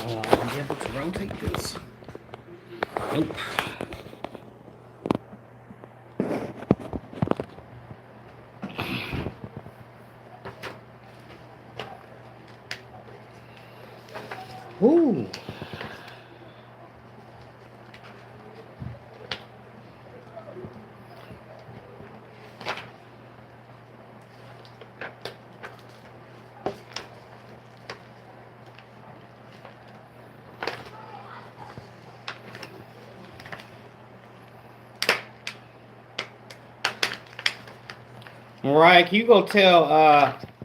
be able to rotate this. Nope. Ooh. Mariah, can you go tell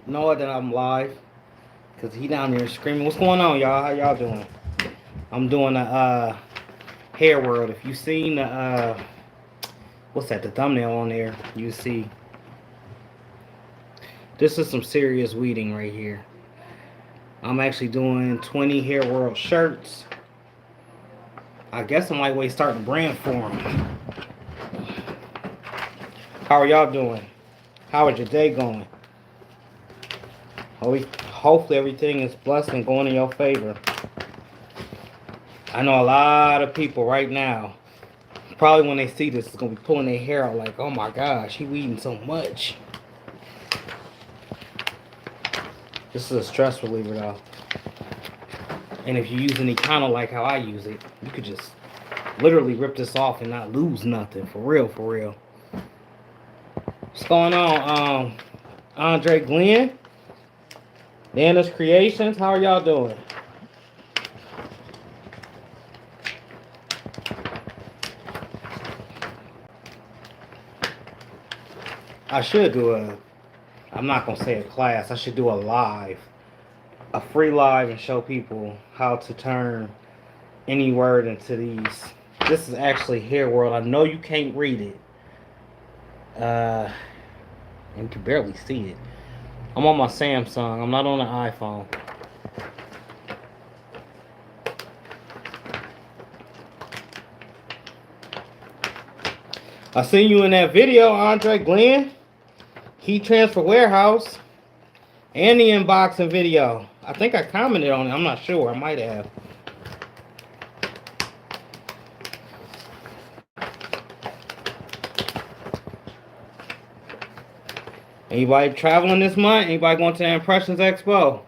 Noah that I'm live? Cause he down there screaming. What's going on, y'all? How y'all doing? I'm doing a hair world. If you seen the what's that? The thumbnail on there, you see. This is some serious weeding right here. I'm actually doing 20 hair world shirts. I guess I'm lightweight starting a brand for them. How are y'all doing? How is your day going? Hopefully everything is blessed and going in your favor. I know a lot of people right now, probably when they see this, is going to be pulling their hair out like, oh my gosh, he weeding so much. This is a stress reliever though. And if you use any kind of like how I use it, you could just literally rip this off and not lose nothing. For real, for real. What's going on, Andre Glenn? Nana's Creations, how are y'all doing? I should do I'm not going to say a class, I should do a live. A free live and show people how to turn any word into these. This is actually Hair World. I know you can't read it. And you can barely see it. I'm on my Samsung. I'm not on the iPhone. I seen you in that video, Andre Glenn. Heat Transfer Warehouse. And the unboxing video. I think I commented on it. I'm not sure. I might have. Anybody traveling this month? Anybody going to the Impressions Expo?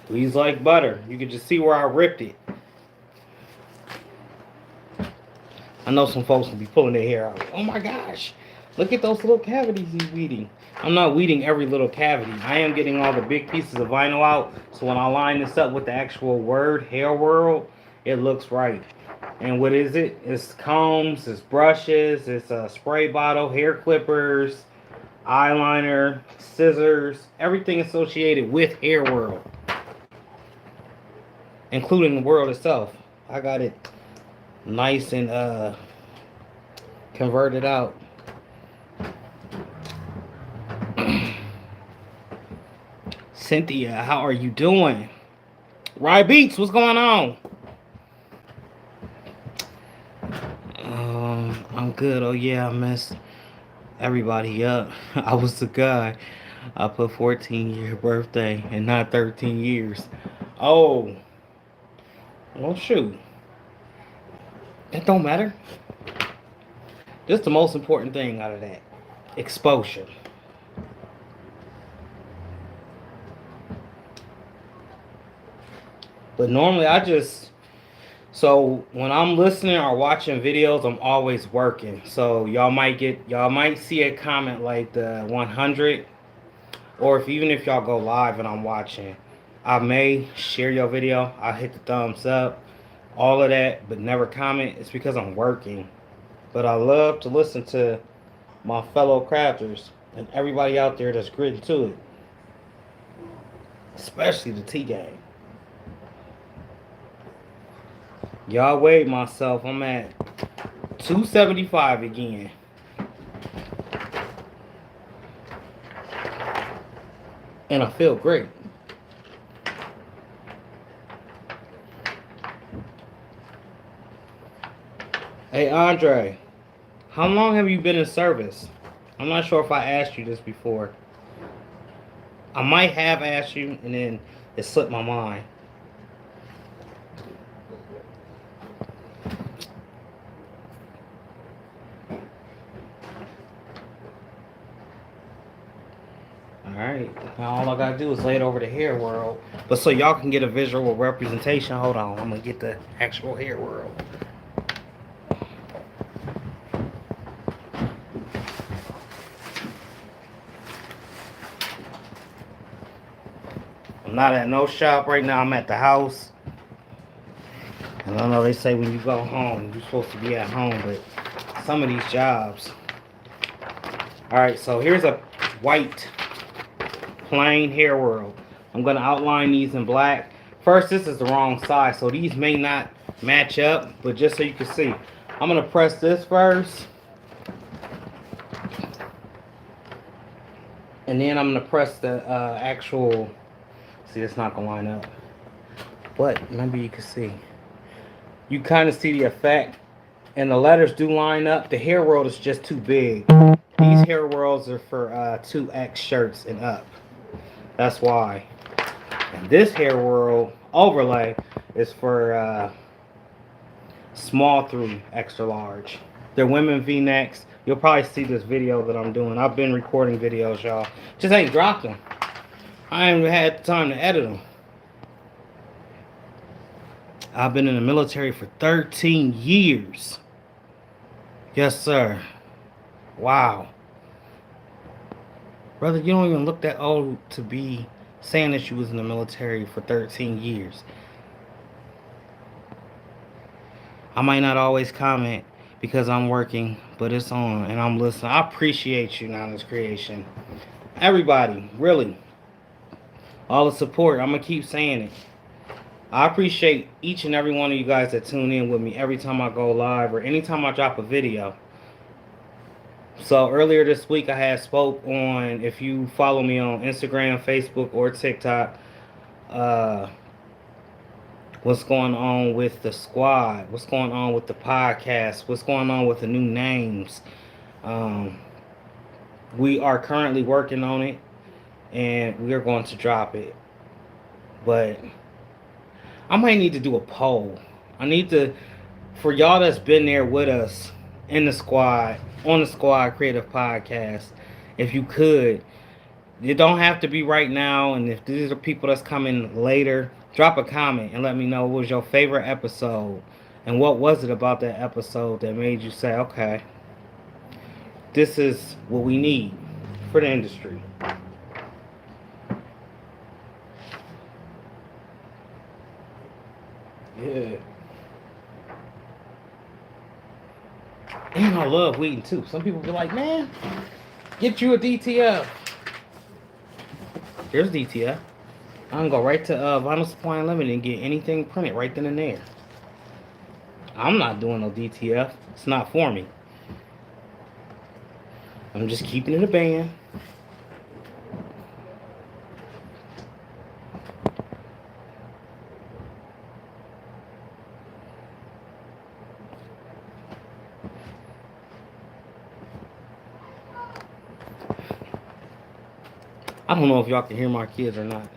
Squeeze like butter. You can just see where I ripped it. I know some folks will be pulling their hair out. Oh my gosh, look at those little cavities he's weeding. I'm not weeding every little cavity. I am getting all the big pieces of vinyl out, so when I line this up with the actual word Hair World, it looks right. And what is it? It's combs, it's brushes, it's a spray bottle, hair clippers, eyeliner, scissors, everything associated with Hair World, including the world itself. I got it nice and converted out. Cynthia, how are you doing? Rye Beats, what's going on? I'm good. Oh yeah, I messed everybody up. I was the guy. I put 14-year birthday and not 13 years. Oh, well shoot. That don't matter. This is the most important thing out of that. Exposure. But normally so when I'm listening or watching videos, I'm always working. So y'all might see a comment like the 100, or even if y'all go live and I'm watching, I may share your video. I'll hit the thumbs up, all of that, but never comment. It's because I'm working. But I love to listen to my fellow crafters and everybody out there that's gritting to it, especially the T gang. Y'all weighed myself. I'm at 275 again. And I feel great. Hey, Andre, how long have you been in service? I'm not sure if I asked you this before. I might have asked you, and then it slipped my mind. Alright, now all I gotta do is lay it over the hair world. But so y'all can get a visual representation, hold on, I'm gonna get the actual hair world. I'm not at no shop right now, I'm at the house. And I know they say when you go home, you're supposed to be at home, but some of these jobs. Alright, so here's a white plain hair world. I'm going to outline these in black. First, this is the wrong size, so these may not match up, but just so you can see, I'm going to press this first, and then I'm going to press the actual, see, it's not going to line up, but maybe you can see. You kind of see the effect, and the letters do line up. The hair world is just too big. These hair worlds are for 2X shirts and up. That's why. And this hair world overlay is for small through extra large. They're women V-necks. You'll probably see this video that I'm doing. I've been recording videos, y'all. Just ain't dropped them. I ain't even had the time to edit them. I've been in the military for 13 years. Yes, sir. Wow. Brother, you don't even look that old to be saying that you was in the military for 13 years. I might not always comment because I'm working, but it's on and I'm listening. I appreciate you, Nana's Creation. Everybody, really. All the support. I'm going to keep saying it. I appreciate each and every one of you guys that tune in with me every time I go live or anytime I drop a video. So earlier this week I had spoke on, if you follow me on Instagram, Facebook, or TikTok, what's going on with the squad, what's going on with the podcast, what's going on with the new names. We are currently working on it, and we are going to drop it. But I might need to do a poll. I need to, for y'all that's been there with us in the squad, on the Squad Creative Podcast, if you could, it don't have to be right now, and if these are people that's coming later, drop a comment and let me know what was your favorite episode and what was it about that episode that made you say, okay, this is what we need for the industry. Yeah. And I love weeding too. Some people be like, man, get you a DTF. Here's DTF. I can go right to Vinyl Supply Unlimited and get anything printed right then and there. I'm not doing no DTF. It's not for me. I'm just keeping it a band. I don't know if y'all can hear my kids or not.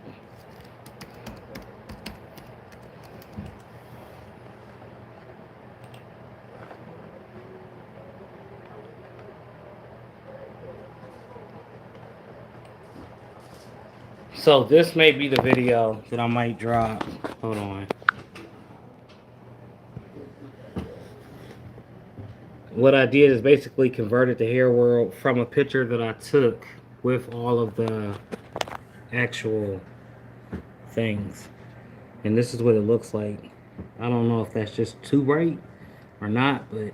So this may be the video that I might drop. Hold on. What I did is basically converted the hair world from a picture that I took with all of the actual things. And this is what it looks like. I don't know if that's just too bright or not, but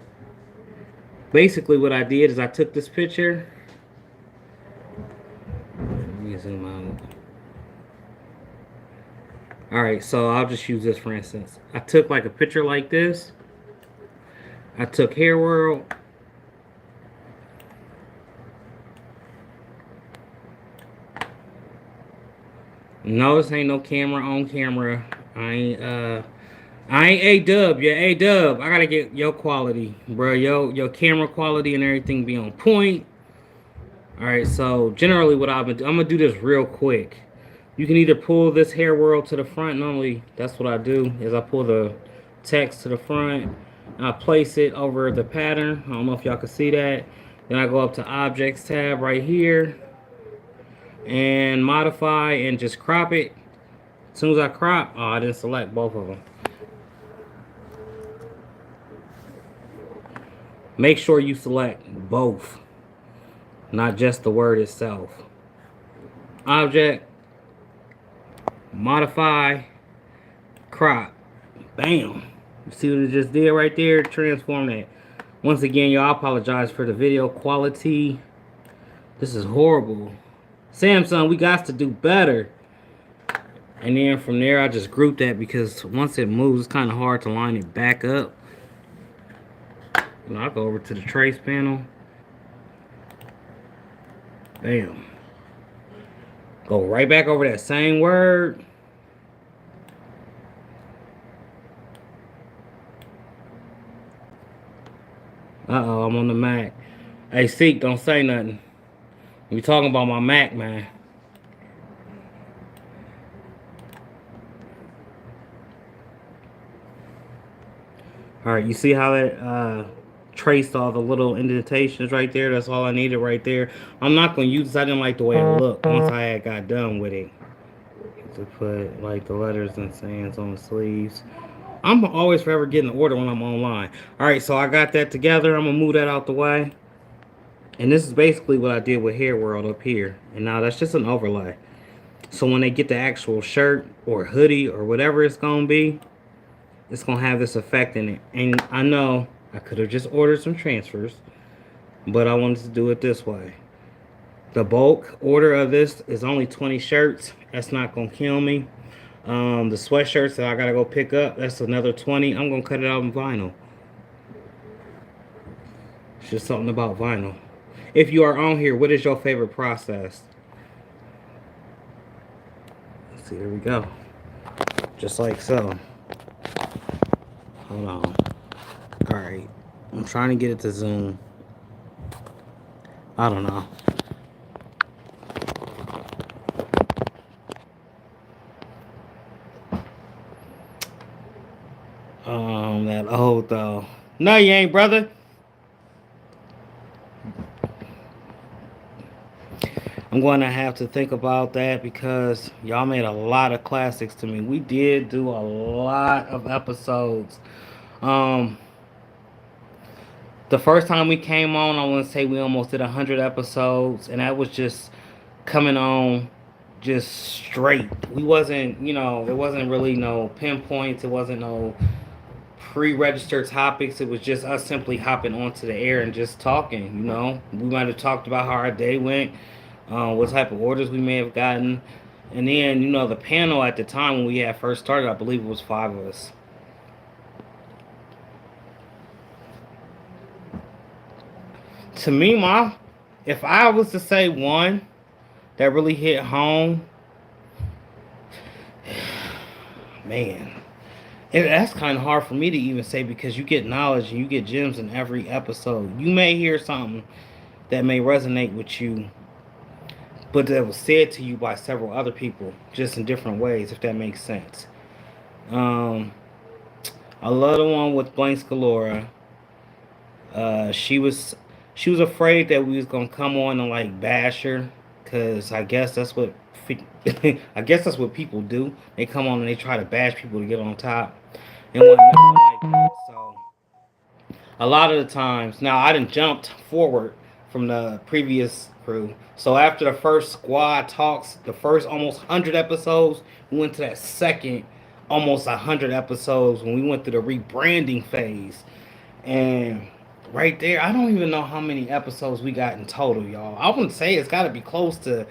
basically what I did is I took this picture. Let me zoom out. Alright, so I'll just use this for instance. I took like a picture like this. I took Hair World. No, this ain't no camera on camera. I ain't A-Dub. You're A-Dub. I gotta get your quality, bro. Your camera quality and everything be on point. All right, so generally what I'm gonna do this real quick. You can either pull this hair whirl to the front. Normally, that's what I do, is I pull the text to the front. And I place it over the pattern. I don't know if y'all can see that. Then I go up to Objects tab right here and modify and just crop it. As soon as I crop, oh, I didn't select both of them. Make sure you select both, not just the word itself. Object, modify, crop. Bam. You see what it just did right there? Transform that. Once again, y'all, I apologize for the video quality. This is horrible. Samsung, we got to do better. And then from there, I just group that because once it moves, it's kind of hard to line it back up. And I'll go over to the trace panel. Bam. Go right back over that same word. Uh-oh, I'm on the Mac. Hey, Seek, don't say nothing. We talking about my Mac, man. Alright, you see how that traced all the little indentations right there? That's all I needed right there. I'm not going to use this. I didn't like the way it looked once I had got done with it. To put like the letters and sayings on the sleeves. I'm always forever getting the order when I'm online. Alright, so I got that together. I'm going to move that out the way. And this is basically what I did with Hair World up here. And now that's just an overlay. So when they get the actual shirt or hoodie or whatever it's going to be, it's going to have this effect in it. And I know I could have just ordered some transfers, but I wanted to do it this way. The bulk order of this is only 20 shirts. That's not going to kill me. The sweatshirts that I got to go pick up, that's another 20. I'm going to cut it out in vinyl. It's just something about vinyl. If you are on here, what is your favorite process? Let's see, here we go. Just like so. Hold on. Alright. I'm trying to get it to zoom. I don't know. That old though. No, you ain't, brother. I'm going to have to think about that because y'all made a lot of classics to me. We did do a lot of episodes. The first time we came on, I want to say we almost did 100 episodes, and that was just coming on just straight. We wasn't, it wasn't really no pinpoints. It wasn't no pre-registered topics. It was just us simply hopping onto the air and just talking. We might have talked about how our day went, what type of orders we may have gotten, and then the panel at the time when we had first started, I believe it was 5 of us. To me, if I was to say one that really hit home, man, that's kind of hard for me to even say because you get knowledge and you get gems in every episode. You may hear something that may resonate with you, but that was said to you by several other people, just in different ways, if that makes sense. I love the one with Blank Scalora. She was afraid that we was gonna come on and like bash her, cause I guess that's what people do. They come on and they try to bash people to get on top, and wasn't nothing like that. So a lot of the times, now I done jumped forward from the previous crew. So after the first squad talks, the first almost 100 episodes, we went to that second almost 100 episodes when we went through the rebranding phase, and right there, I don't even know how many episodes we got in total, y'all. I wouldn't say it's got to be close to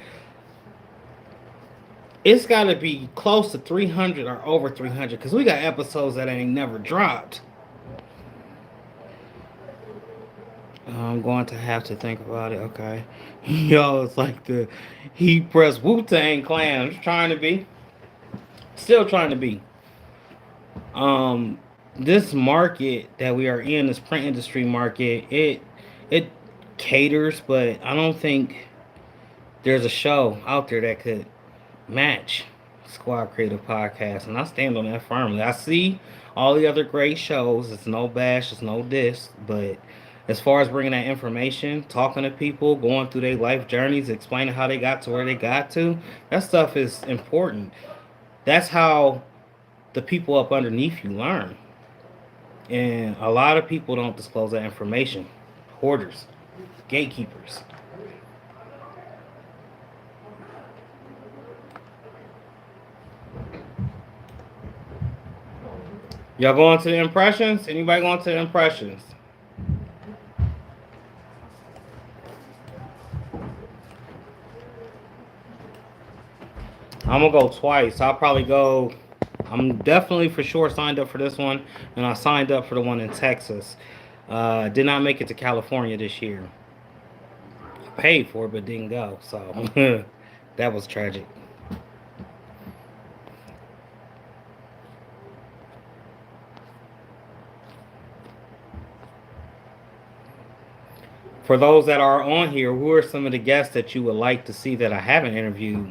300 or over 300 because we got episodes that ain't never dropped. I'm going to have to think about it. Okay. Yo, it's like the Heat Press Wu-Tang Clan. I'm just trying to be. Still trying to be. Um, this market that we are in, this print industry market, it caters, but I don't think there's a show out there that could match Squad Creative Podcast, and I stand on that firmly. I see all the other great shows. It's no bash, it's no diss, but as far as bringing that information, talking to people, going through their life journeys, explaining how they got to where they got to, that stuff is important. That's how the people up underneath you learn. And a lot of people don't disclose that information. Hoarders, gatekeepers. Y'all going to the impressions? Anybody going to the impressions? I'm gonna go twice. I'll probably go. I'm definitely for sure signed up for this one, and I signed up for the one in Texas. Did not make it to California this year. I paid for it, but didn't go. So that was tragic. For those that are on here, who are some of the guests that you would like to see that I haven't interviewed?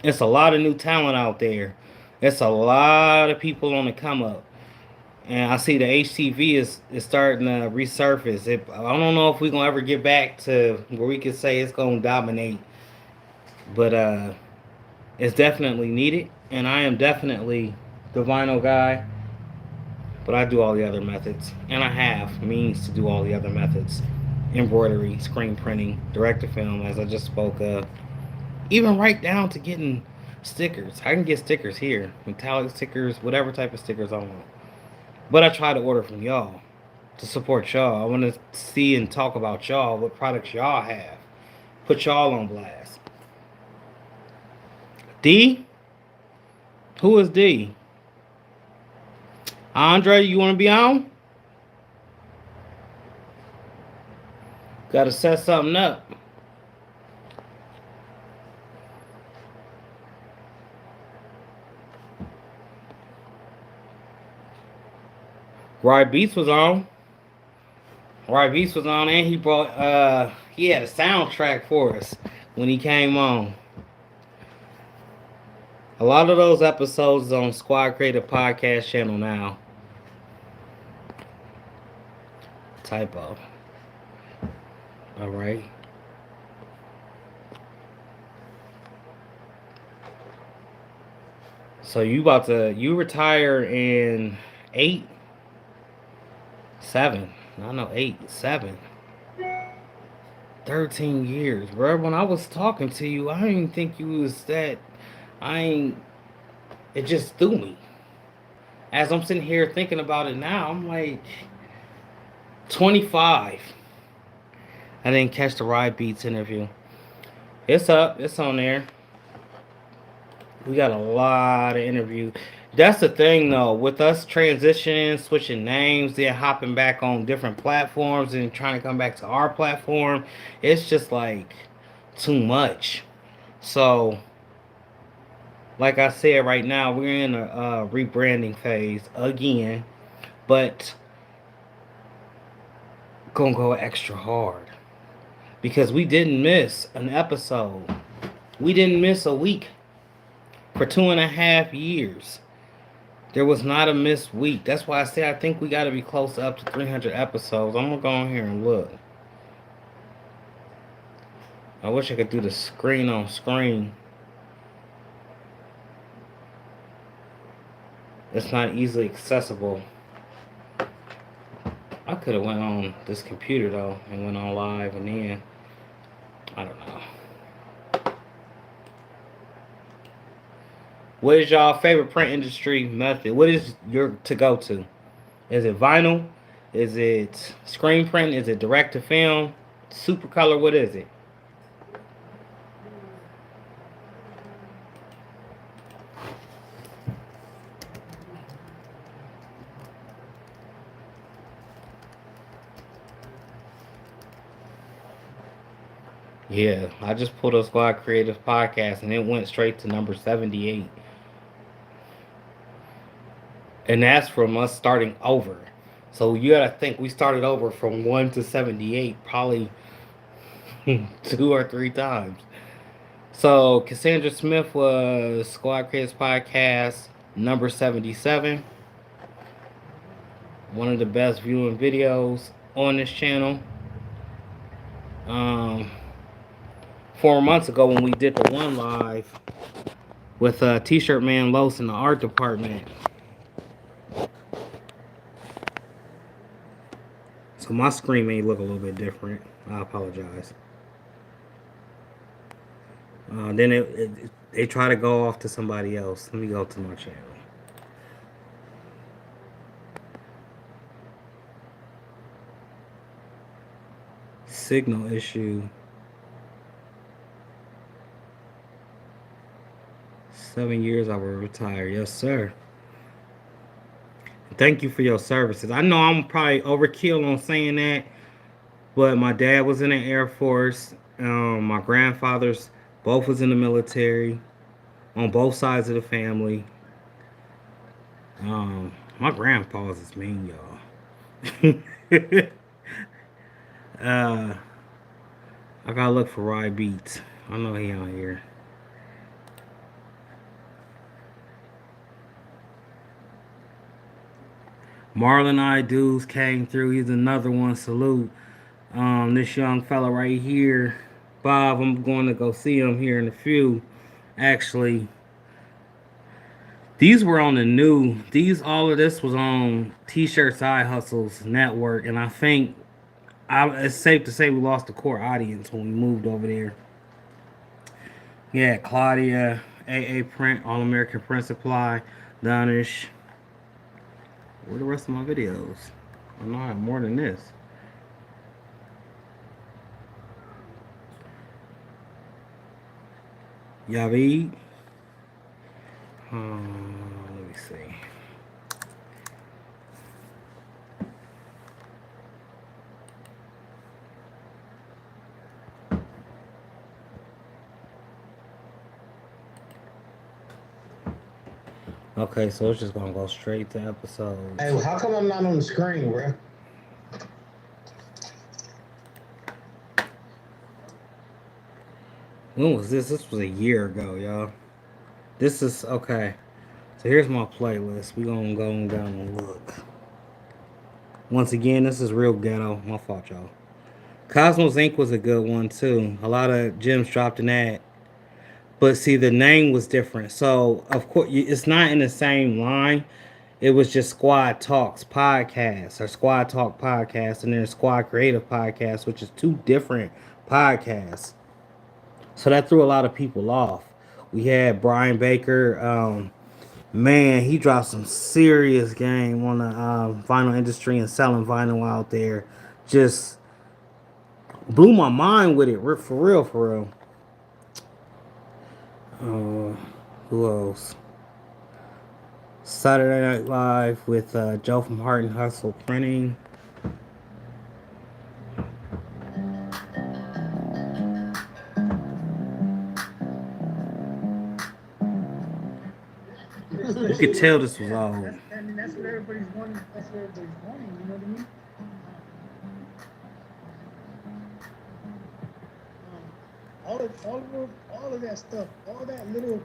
It's a lot of new talent out there. It's a lot of people on the come up. And I see the HTV is starting to resurface. I don't know if we're gonna ever get back to where we can say it's gonna dominate, but it's definitely needed. And I am definitely the vinyl guy, but I do all the other methods, and I have means to do all the other methods: embroidery, screen printing, direct to film, as I just spoke of. Even right down to getting stickers. I can get stickers here, metallic stickers, whatever type of stickers I want. But I try to order from y'all to support y'all. I want to see and talk about y'all, what products y'all have. Put y'all on blast. D? Who is D? Andre, you want to be on? Got to set something up. Ride Beats was on. Ride Beats was on, and he had a soundtrack for us when he came on. A lot of those episodes on Squad Creative Podcast channel now. Typo. All right. So you retire in 8, 7. I know 8, 7. 13 years, bro. When I was talking to you, I didn't think you was that. I ain't. It just threw me. As I'm sitting here thinking about it now, I'm like 25. I didn't catch the Ride Beats interview. It's up. It's on there. We got a lot of interviews. That's the thing, though, with us transitioning, switching names, then hopping back on different platforms and trying to come back to our platform. It's just like too much. So, like I said, right now we're in a rebranding phase again, but gonna go extra hard because we didn't miss an episode. We didn't miss a week for 2.5 years. There was not a missed week. That's why I say I think we got to be close up to 300 episodes. I'm going to go in here and look. I wish I could do the screen on screen. It's not easily accessible. I could have went on this computer, though, and went on live, and then, I don't know. What is y'all favorite print industry method? What is your to go to? Is it vinyl? Is it screen print? Is it direct to film? Super color? What is it? Yeah, I just pulled a Squad Creative podcast and it went straight to number 78. And that's from us starting over. So you gotta think we started over from 1 to 78 probably 2 or 3 times. So Cassandra Smith was Squad Creators Podcast number 77. One of the best viewing videos on this channel. Um, 4 months ago when we did the one live with T-shirt Man Los in the art department. So my screen may look a little bit different. I apologize. Then they try to go off to somebody else. Let me go to my channel. Signal issue. 7 years I will retire. Yes, sir. Thank you for your services. I know I'm probably overkill on saying that, but my dad was in the Air Force. My grandfathers both was in the military on both sides of the family. My grandpa's is mean, y'all. I gotta look for Rye Beats. I know he on here. Marlon I Dudes came through. He's another one. Salute. This young fella right here, Bob. I'm going to go see him here in a few. Actually, these were on the new. All of this was on T-shirt Side Hustles Network, and I think it's safe to say we lost the core audience when we moved over there. Yeah, Claudia, AA Print, All American Print Supply, Donish. Where are the rest of my videos? I know I have more than this. Yavid. Let me see. Okay, so it's just gonna go straight to episodes. Hey, well, how come I'm not on the screen, bro? When was this? This was a year ago, y'all. This is okay. So here's my playlist. We gonna go down and look. Once again, this is real ghetto. My fault, y'all. Cosmos Inc. was a good one too. A lot of gems dropped in that. But see, the name was different. So of course, it's not in the same line. It was just Squad Talks Podcast or Squad Talk Podcast, and then Squad Creative Podcast, which is two different podcasts. So that threw a lot of people off. We had Brian Baker. Man, he dropped some serious game on the vinyl industry and selling vinyl out there. Just blew my mind with it, for real, for real. Who else? Saturday Night Live with Joe from Heart and Hustle Printing. You could tell this was old. I mean, that's what everybody's wanting. That's what everybody's wanting. You know what I mean? All of that stuff, all that little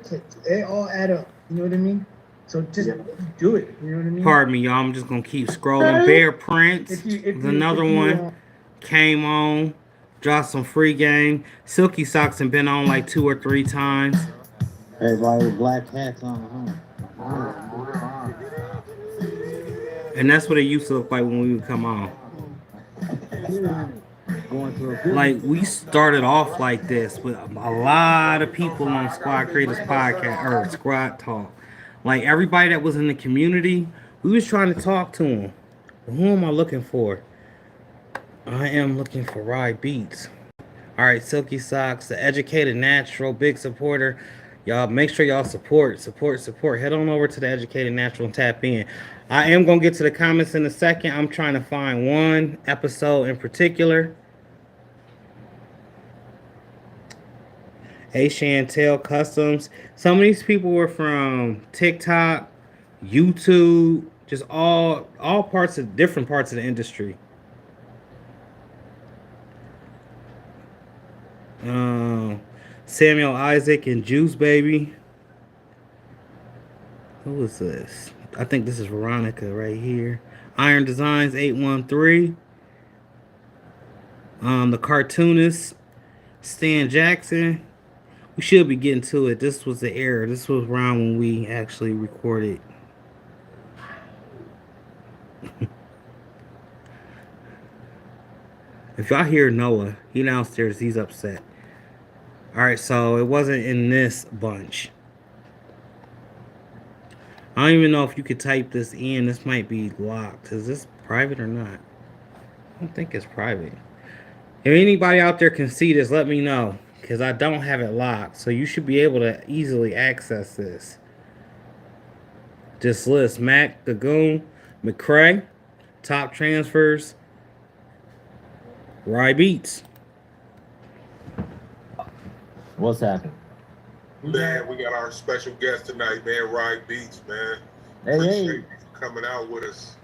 clips, they all add up. You know what I mean? So just do it. You know what I mean? Pardon me, y'all. I'm just gonna keep scrolling. Bear Prince, another one came on, dropped some free game. SilkySocks have been on like 2 or 3 times. Everybody with black hats on, huh? And that's what it used to look like when we would come on. Like, we started off like this with a lot of people on Squad Creators Podcast or Squad Talk. Like, everybody that was in the community, we was trying to talk to them. Who am I looking for? I am looking for Rye Beats. All right, SilkySocks, the Educated Natural, big supporter. Y'all make sure y'all support. Head on over to the Educated Natural and tap in. I am going to get to the comments in a second. I'm trying to find one episode in particular. A Chantel Customs. Some of these people were from TikTok, YouTube, just all parts of different parts of the industry. Um, Samuel Isaac and Juice Baby. Who is this? I think this is Veronica right here. Iron Designs 813. The cartoonist Stan Jackson. We should be getting to it. This was the error. This was around when we actually recorded. If y'all hear Noah, he downstairs, he's upset. Alright, so it wasn't in this bunch. I don't even know if you could type this in. This might be locked. Is this private or not? I don't think it's private. If anybody out there can see this, let me know. Because I don't have it locked. So you should be able to easily access this. Just list Mac, the Goon, McCrae, top transfers, Rye Beats. What's happening? Man, we got our special guest tonight, man, Rye Beats, man. Hey, Appreciate hey. you coming out with us.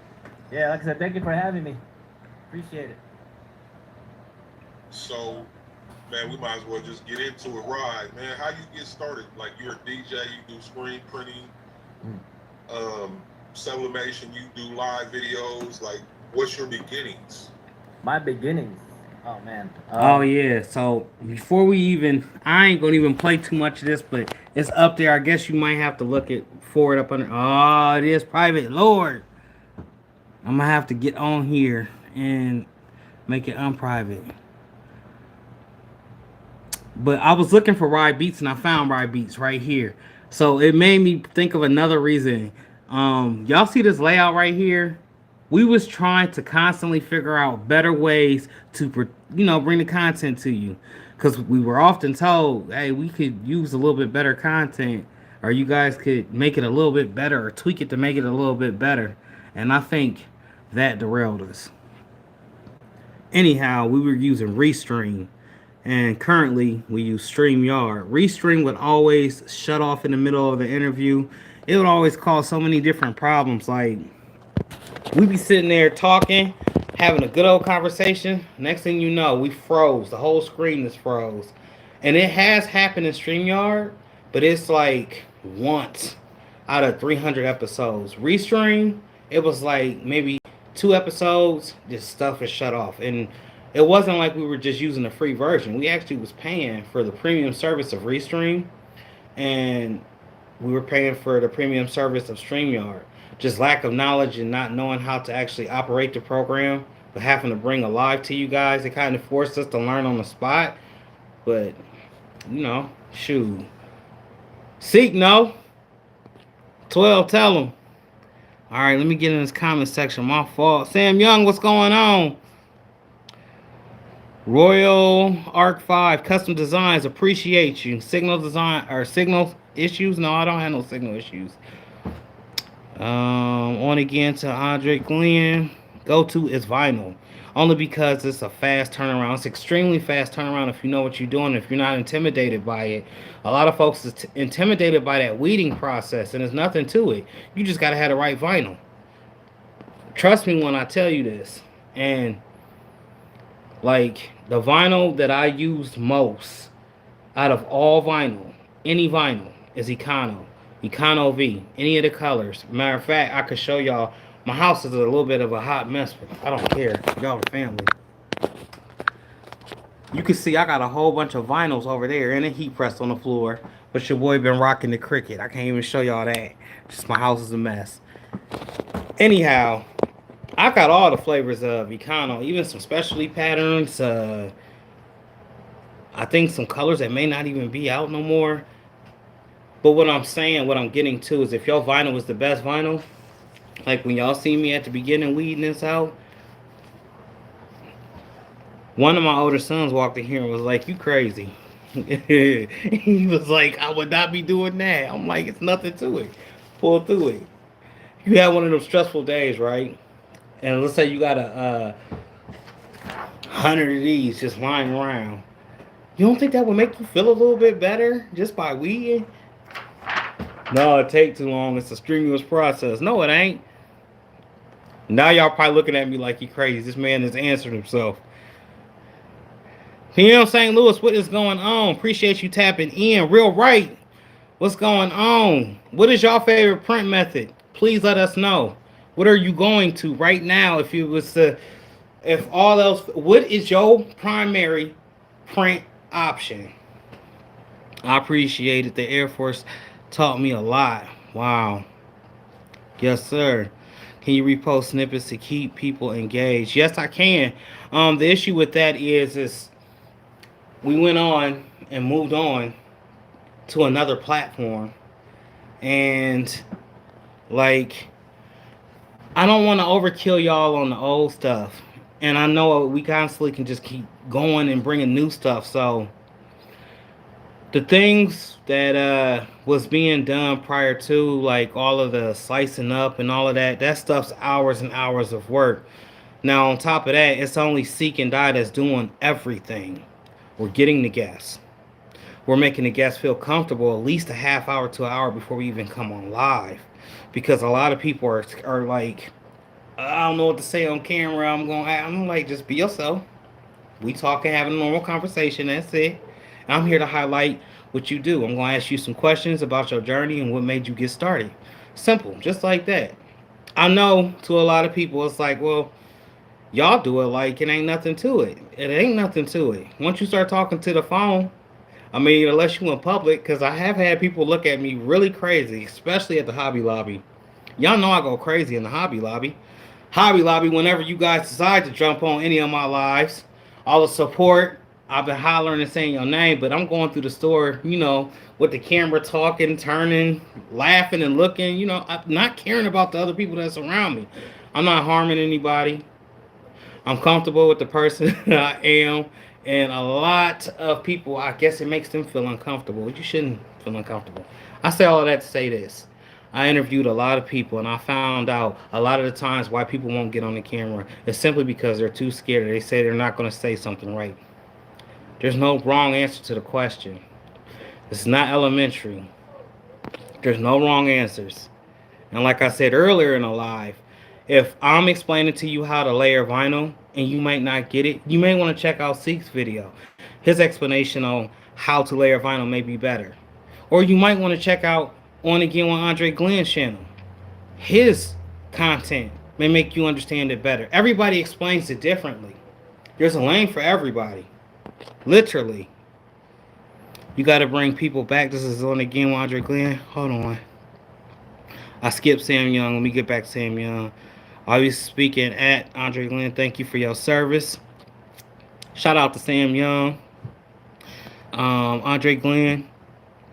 Yeah, like I said, thank you for having me. Appreciate it. So, man, we might as well just get into it. Rye, man, how you get started? Like, you're a DJ, you do screen printing, sublimation, you do live videos. Like, what's your beginnings? My beginnings. Oh, man. Oh yeah, so before we even, I ain't gonna even play too much of this, but it's up there. I guess you might have to look it forward up under. Oh, it is private. Lord, I'm gonna have to get on here and make it unprivate. But I was looking for Rye Beats and I found Rye Beats right here. So it made me think of another reason. Y'all see this layout right here? We was trying to constantly figure out better ways to, bring the content to you. Because we were often told, hey, we could use a little bit better content. Or you guys could make it a little bit better or tweak it to make it a little bit better. And I think that derailed us. Anyhow, we were using Restream. And currently, we use StreamYard. Restream would always shut off in the middle of the interview. It would always cause so many different problems. Like, we'd be sitting there talking, having a good old conversation. Next thing you know, we froze. The whole screen is froze. And it has happened in StreamYard, but it's like once out of 300 episodes. Restream, it was like maybe 2 episodes, this stuff is shut off. And it wasn't like we were just using the free version. We actually was paying for the premium service of Restream, and we were paying for the premium service of StreamYard. Just lack of knowledge and not knowing how to actually operate the program, but having to bring a live to you guys, it kind of forced us to learn on the spot. But, shoot. Seek, no. 12, tell them. All right, let me get in this comment section. My fault. Sam Young, what's going on? Royal Arc 5 Custom Designs, appreciate you. Signal design or signal issues? No, I don't have no signal issues. On again to Andre Glenn. Go to is vinyl. Only because it's a fast turnaround. It's extremely fast turnaround if you know what you're doing, if you're not intimidated by it. A lot of folks are intimidated by that weeding process, and there's nothing to it. You just got to have the right vinyl. Trust me when I tell you this. And like the vinyl that I use most out of all vinyl, any vinyl, is Econo. Econo V. Any of the colors. Matter of fact, I could show y'all. My house is a little bit of a hot mess, but I don't care. Y'all are family. You can see I got a whole bunch of vinyls over there and a heat press on the floor. But your boy been rocking the Cricut. I can't even show y'all that. Just my house is a mess. Anyhow, I got all the flavors of Econo, even some specialty patterns. I think some colors that may not even be out no more. But what I'm saying, what I'm getting to is if your vinyl was the best vinyl, like when y'all see me at the beginning weeding this out, one of my older sons walked in here and was like, "You crazy." He was like, "I would not be doing that." I'm like, "It's nothing to it. Pull through it." You have one of those stressful days, right? And let's say you got 100 of these just lying around. You don't think that would make you feel a little bit better just by weeding? No, it take too long. It's a strenuous process. No, it ain't. Now y'all probably looking at me like he crazy. This man has answered himself. You know St. Louis, what is going on? Appreciate you tapping in. Real right. What's going on? What is your favorite print method? Please let us know. What are you going to right now? If you was to, if all else, what is your primary print option? I appreciate it. The Air Force taught me a lot. Wow. Yes, sir. Can you repost snippets to keep people engaged? Yes, I can. The issue with that is we went on and moved on to another platform, and like I don't want to overkill y'all on the old stuff, and I know we constantly can just keep going and bringing new stuff. So the things that was being done prior to, like all of the slicing up and all of that stuff's hours and hours of work. Now on top of that, it's only Seek and Die that's doing everything. We're getting the guests. We're making the guests feel comfortable at least a half hour to an hour before we even come on live. Because a lot of people are like, I don't know what to say on camera. I'm like, just be yourself. We talking, having a normal conversation. That's it. I'm here to highlight what you do. I'm going to ask you some questions about your journey and what made you get started. Simple, just like that. I know to a lot of people, it's like, well, y'all do it like it ain't nothing to it. It ain't nothing to it. Once you start talking to the phone, I mean, unless you in public, because I have had people look at me really crazy, especially at the Hobby Lobby. Y'all know I go crazy in the Hobby Lobby. Hobby Lobby, whenever you guys decide to jump on any of my lives, all the support, I've been hollering and saying your name, but I'm going through the store, you know, with the camera talking, turning, laughing and looking, you know, I'm not caring about the other people that's around me. I'm not harming anybody. I'm comfortable with the person I am. And a lot of people, I guess it makes them feel uncomfortable. You shouldn't feel uncomfortable. I say all of that to say this. I interviewed a lot of people, and I found out a lot of the times why people won't get on the camera is simply because they're too scared. They say they're not going to say something right. There's no wrong answer to the question. It's not elementary. There's no wrong answers. And like I said earlier in a live, if I'm explaining to you how to layer vinyl and you might not get it, you may want to check out Seek's video. His explanation on how to layer vinyl may be better. Or you might want to check out On Again with Andre Glenn's channel. His content may make you understand it better. Everybody explains it differently. There's a lane for everybody. Literally. You got to bring people back. This is On Again with Andre Glenn. Hold on. I skipped Sam Young. Let me get back to Sam Young. I was speaking at Andre Glenn. Thank you for your service. Shout out to Sam Young. Andre Glenn.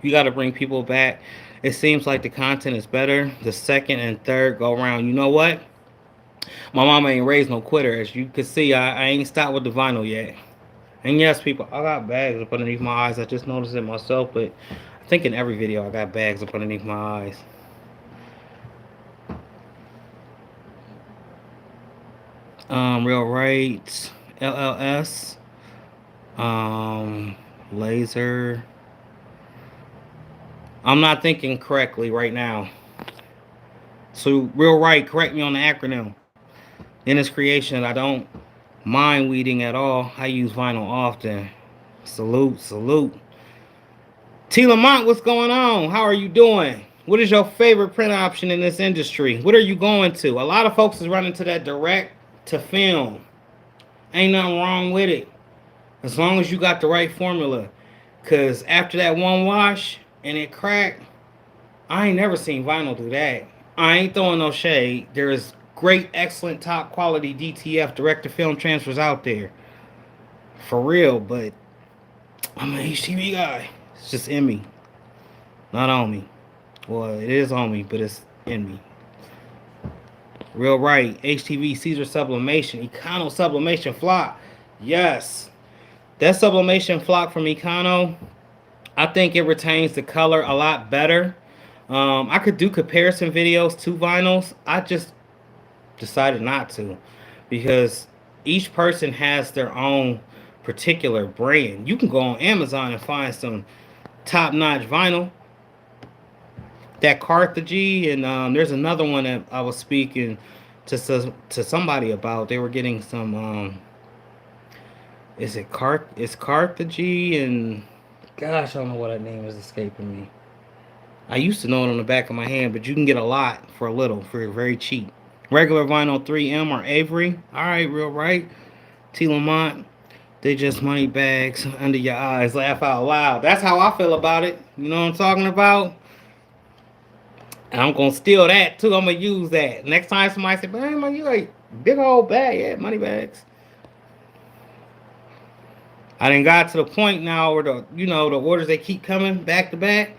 You got to bring people back. It seems like the content is better the second and third go around. You know what? My mama ain't raised no quitter. As you can see, I ain't stopped with the vinyl yet. And yes, people, I got bags up underneath my eyes. I just noticed it myself, but I think in every video I got bags up underneath my eyes. Real right, LLS, laser. I'm not thinking correctly right now. So real right, correct me on the acronym. In this creation, I don't mind weeding at all. I use vinyl often. Salute, salute. T. Lamont, what's going on? How are you doing? What is your favorite print option in this industry? What are you going to? A lot of folks is running to that direct to film. Ain't nothing wrong with it. As long as you got the right formula. Because after that one wash and it cracked, I ain't never seen vinyl do that. I ain't throwing no shade. There is great, excellent, top quality DTF direct to film transfers out there. For real, but I'm an HTV guy. It's just in me. Not on me. Well, it is on me, but it's in me. Real right. HTV Caesar sublimation. Econo sublimation flock. Yes. That sublimation flock from Econo, I think it retains the color a lot better. I could do comparison videos to vinyls. I just decided not to because each person has their own particular brand. You can go on Amazon and find some top-notch vinyl. That Carthage, and there's another one that I was speaking to somebody about. They were getting some it's Carthage, and gosh, I don't know what that name is escaping me. I used to know it on the back of my hand, but you can get a lot for a little, for very cheap. Regular vinyl 3M or Avery. All right, real right. T. Lamont. They just money bags under your eyes. Laugh out loud. That's how I feel about it. You know what I'm talking about? And I'm gonna steal that too. I'm gonna use that. Next time somebody say, man, you like big old bag, yeah, money bags. I done got to the point now where the orders they keep coming back to back.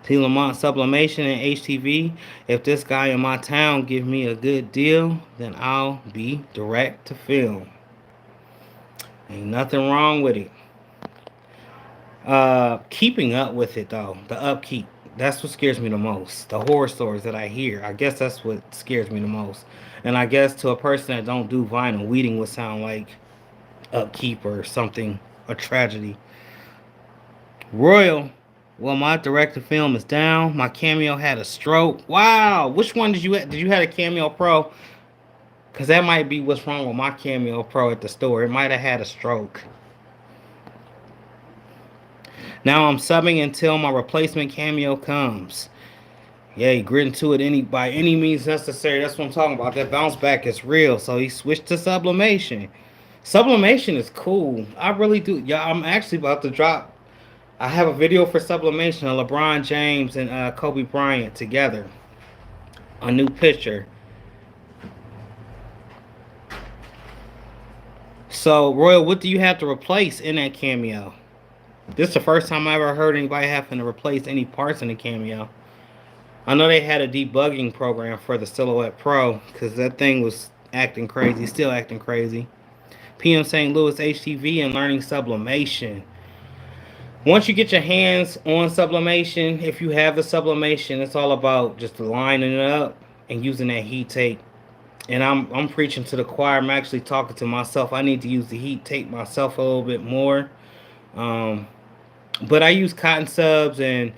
T. Lamont Sublimation and HTV. If this guy in my town give me a good deal, then I'll be direct to film. Ain't nothing wrong with it. Keeping up with it though, the upkeep. That's what scares me the most. The horror stories that I hear. I guess that's what scares me the most. And I guess to a person that don't do vinyl, weeding would sound like upkeep or something, a tragedy. Royal. Well, my direct to film is down. My Cameo had a stroke. Wow. Which one did you have? Did you have a Cameo Pro? Because that might be what's wrong with my Cameo Pro at the store. It might have had a stroke. Now I'm subbing until my replacement Cameo comes. Yeah, grit into it by any means necessary. That's what I'm talking about. That bounce back is real. So he switched to sublimation. Sublimation is cool. I really do. Yeah, I'm actually about to drop. I have a video for sublimation of LeBron James and Kobe Bryant together. A new picture. So, Royal, what do you have to replace in that Cameo? This is the first time I ever heard anybody having to replace any parts in the Cameo. I know they had a debugging program for the Silhouette Pro because that thing was acting crazy, still acting crazy. PM St. Louis HTV and learning sublimation. Once you get your hands on sublimation, if you have the sublimation, it's all about just lining it up and using that heat tape. And I'm preaching to the choir. I'm actually talking to myself. I need to use the heat tape myself a little bit more. But I use cotton subs, and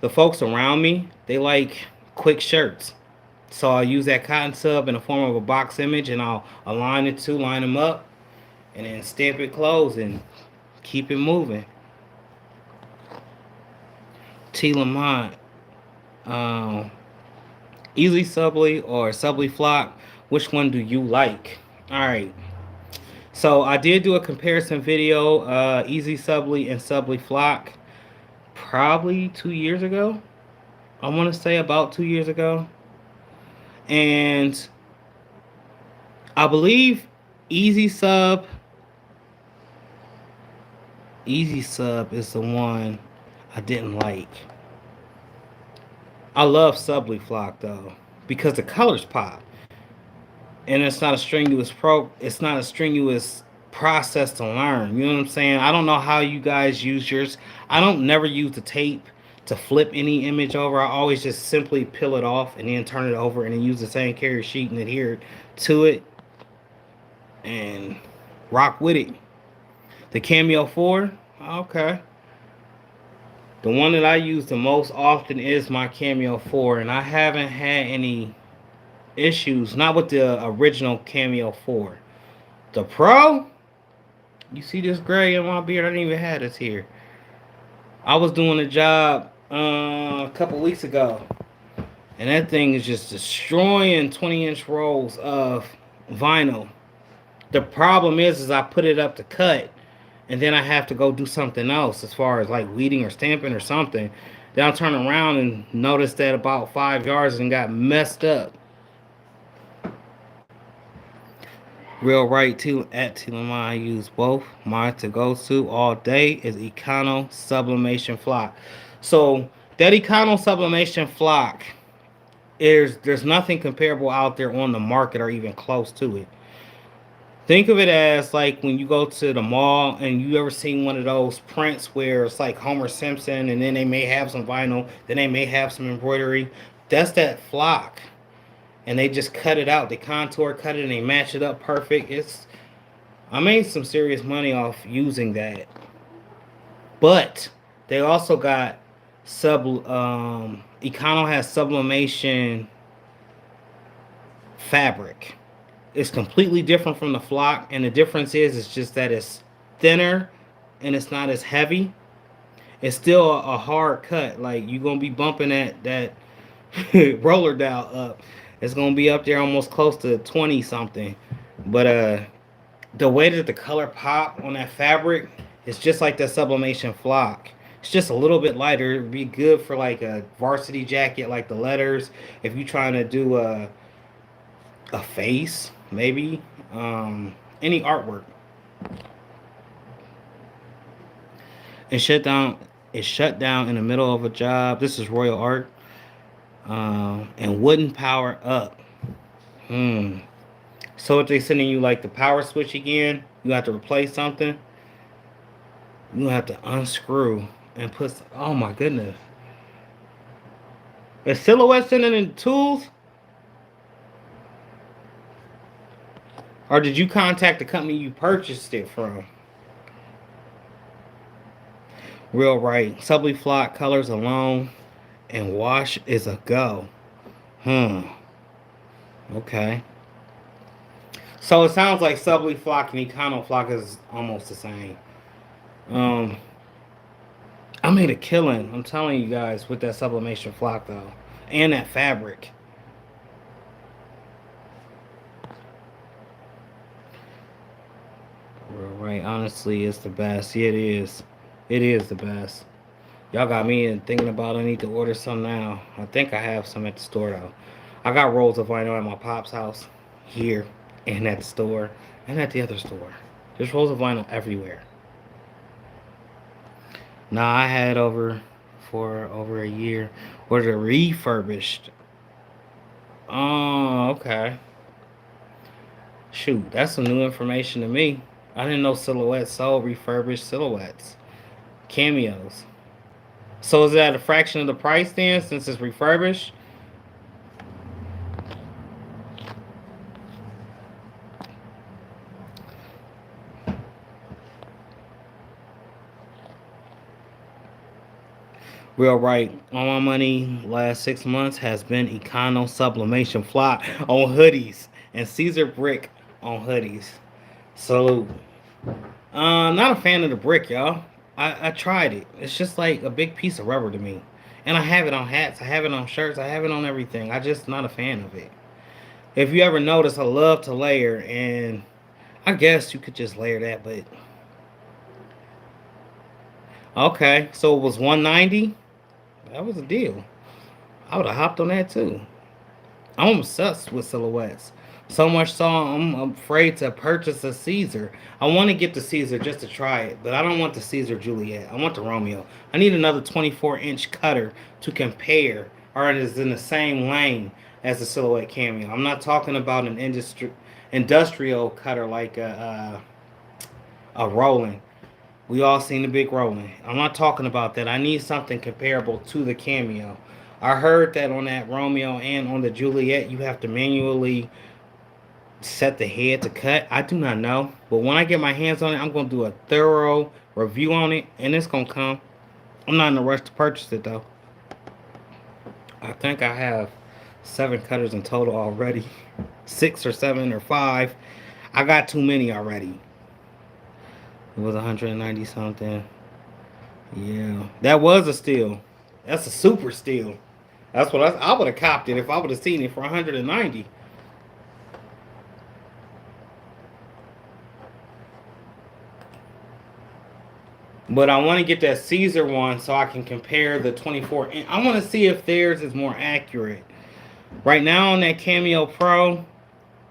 the folks around me, they like quick shirts. So I'll use that cotton sub in the form of a box image, and I'll align it to line them up, and then stamp it closed and keep it moving. T. Lamont, Easy Subly or Subly Flock, which one do you like? Alright, so I did do a comparison video, Easy Subly and Subly Flock, probably 2 years ago. I want to say about 2 years ago. And I believe Easy Sub is the one I didn't like. I love Subly Flock though because the colors pop, and it's not a strenuous process to learn. You know what I'm saying? I don't know how you guys use yours. I don't never use the tape to flip any image over. I always just simply peel it off and then turn it over and then use the same carrier sheet and adhere to it and rock with it. The Cameo 4, okay. The one that I use the most often is my Cameo 4, and I haven't had any issues, not with the original Cameo 4. The Pro, you see this gray in my beard? I didn't even have this here. I was doing a job a couple weeks ago, and that thing is just destroying 20-inch rolls of vinyl. The problem is I put it up to cut, and then I have to go do something else as far as like weeding or stamping or something. Then I'll turn around and notice that about 5 yards and got messed up. Real right too at Lamont. I use both. Mine to go to all day is Econo Sublimation Flock. So that Econo Sublimation Flock there's nothing comparable out there on the market or even close to it. Think of it as like when you go to the mall and you ever seen one of those prints where it's like Homer Simpson and then they may have some vinyl, then they may have some embroidery. That's that flock. and they just cut it out. They contour cut it and they match it up perfect. I made some serious money off using that. But they also got Econo has sublimation fabric. It's completely different from the flock, and the difference is it's just that it's thinner and it's not as heavy. It's still a hard cut. Like, you're gonna be bumping that roller dial up. It's gonna be up there almost close to 20 something. But the way that the color pop on that fabric is just like that sublimation flock. It's just a little bit lighter. It'd be good for like a varsity jacket, like the letters. If you're trying to do a face, maybe any artwork. It shut down. It shut down in the middle of a job. This is Royal Art. And wouldn't power up. So if they sending you like the power switch again, you have to replace something. You have to unscrew and put. Oh my goodness! Is Silhouette sending in tools, or did you contact the company you purchased it from? Real right. Subly flock colors alone, and wash is a go. Okay. So it sounds like Subly flock and Econo flock is almost the same. I made a killing, I'm telling you guys, with that sublimation flock though, and that fabric. Right, honestly, it's the best. Yeah, it is. It is the best. Y'all got me thinking about I need to order some now. I think I have some at the store though. I got rolls of vinyl at my pop's house, here, and at the store, and at the other store. There's rolls of vinyl everywhere. Now I had for over a year. Ordered a refurbished. Oh, okay. Shoot, that's some new information to me. I didn't know Silhouette sold refurbished silhouettes. Cameos. So is that a fraction of the price then, since it's refurbished? Real right. All my money last 6 months has been Econo sublimation flock on hoodies and Caesar brick on hoodies. So, not a fan of the brick, y'all. I tried it. It's just like a big piece of rubber to me. And I have it on hats. I have it on shirts. I have it on everything. I just not a fan of it. If you ever notice, I love to layer, and I guess you could just layer that, but okay. So it was $190. That was a deal. I would have hopped on that too. I'm obsessed with silhouettes. So much so I'm afraid to purchase a Caesar. I want to get the Caesar just to try it, but I don't want the Caesar Juliet. I want the Romeo. I need another 24-inch cutter to compare, or it is in the same lane as the Silhouette Cameo. I'm not talking about an industrial cutter like a Roland. We all seen the big Roland. I'm not talking about that. I need something comparable to the Cameo. I heard that on that Romeo and on the Juliet, you have to manually set the head to cut. I do not know. But when I get my hands on it, I'm going to do a thorough review on it, and it's going to come. I'm not in a rush to purchase it, though. I think I have 7 cutters in total already. 6 or 7 or 5. I got too many already. It was 190 something. Yeah, that was a steal. That's a super steal. That's what I would have copped it if I would have seen it for 190. But I want to get that Caesar one so I can compare the 24. And I want to see if theirs is more accurate. Right now on that Cameo Pro,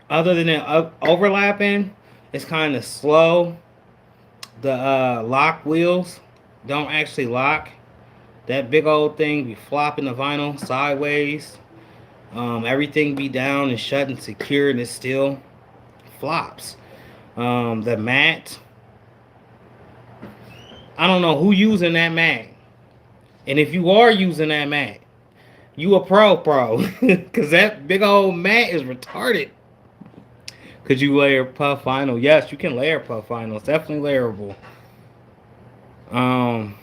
other than it overlapping, it's kind of slow. The lock wheels don't actually lock. That big old thing be flopping the vinyl sideways. Everything be down and shut and secure, and it still flops. The mat, I don't know who using that mat. And if you are using that mat, You a pro, because that big old mat is retarded. Could you layer puff vinyl? Yes, you can layer puff vinyl. It's definitely layerable. Um,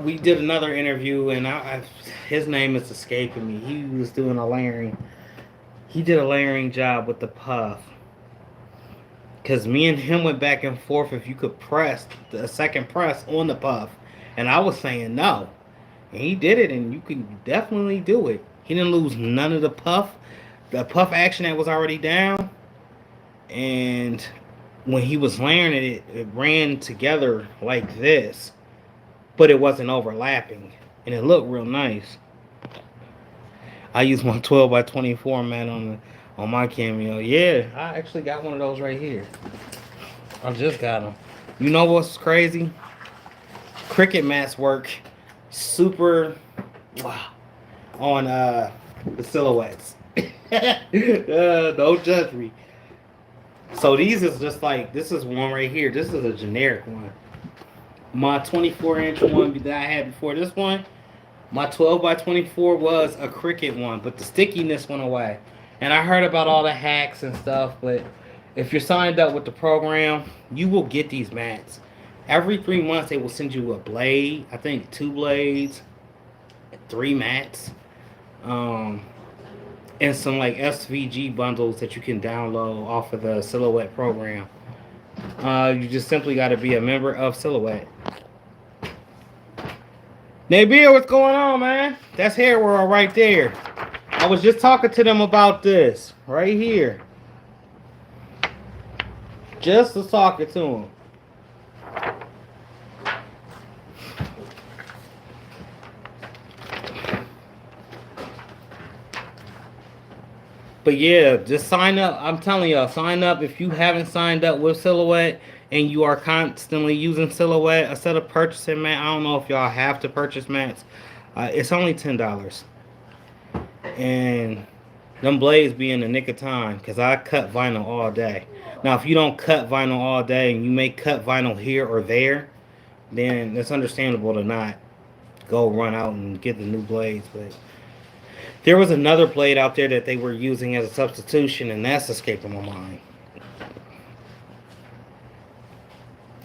we did another interview, and his name is escaping me. He was doing a layering. He did a layering job with the puff. Because me and him went back and forth if you could press the second press on the puff. And I was saying no. And he did it, and you can definitely do it. He didn't lose none of the puff action that was already down. And when he was layering it, it ran together like this. But it wasn't overlapping. And it looked real nice. I used my 12 by 24 mat on my cameo. Yeah, I actually got one of those right here. I just got them. You know what's crazy? Cricut mats work super on the silhouettes. Don't judge me. So these is just like, this is one right here. This is a generic one. My 24-inch one that I had before this one, my 12 by 24 was a Cricut one, but the stickiness went away. And I heard about all the hacks and stuff, but if you're signed up with the program, you will get these mats. Every 3 months, they will send you a blade. I think 2 blades, 3 mats, and some like SVG bundles that you can download off of the Silhouette program. You just simply got to be a member of Silhouette. Nabil, what's going on, man? That's Hair World right there. I was just talking to them about this right here. Just was talking to them. But yeah, just sign up. I'm telling y'all, sign up if you haven't signed up with Silhouette and you are constantly using Silhouette instead of purchasing mat. I don't know if y'all have to purchase mats. It's only $10. And them blades be in the nick of time because I cut vinyl all day. Now, if you don't cut vinyl all day and you may cut vinyl here or there, then it's understandable to not go run out and get the new blades. But there was another blade out there that they were using as a substitution, and that's escaping my mind.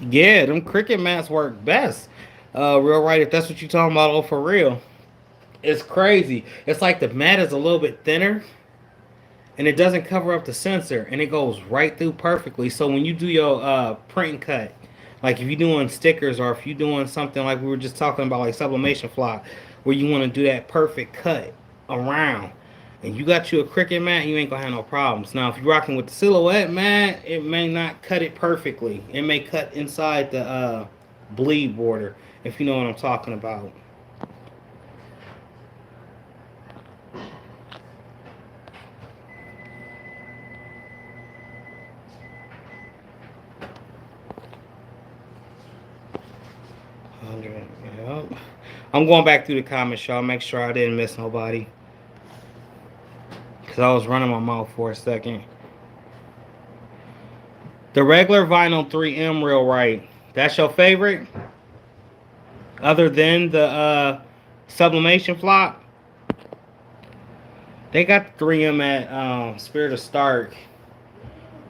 Yeah, them Cricut mats work best. Real right, if that's what you're talking about, oh, for real. It's crazy. It's like the mat is a little bit thinner, and it doesn't cover up the sensor, and it goes right through perfectly. So when you do your print and cut, like if you're doing stickers or if you're doing something like we were just talking about, like sublimation flock, where you want to do that perfect cut around, and you got you a Cricut mat, you ain't gonna have no problems. Now, if you're rocking with the Silhouette mat, it may not cut it perfectly. It may cut inside the bleed border, if you know what I'm talking about. Yep. I'm going back through the comments, y'all. Make sure I didn't miss nobody. Because I was running my mouth for a second. The regular vinyl 3M real right. That's your favorite? Other than the sublimation flock? They got the 3M at Spirit of Stark.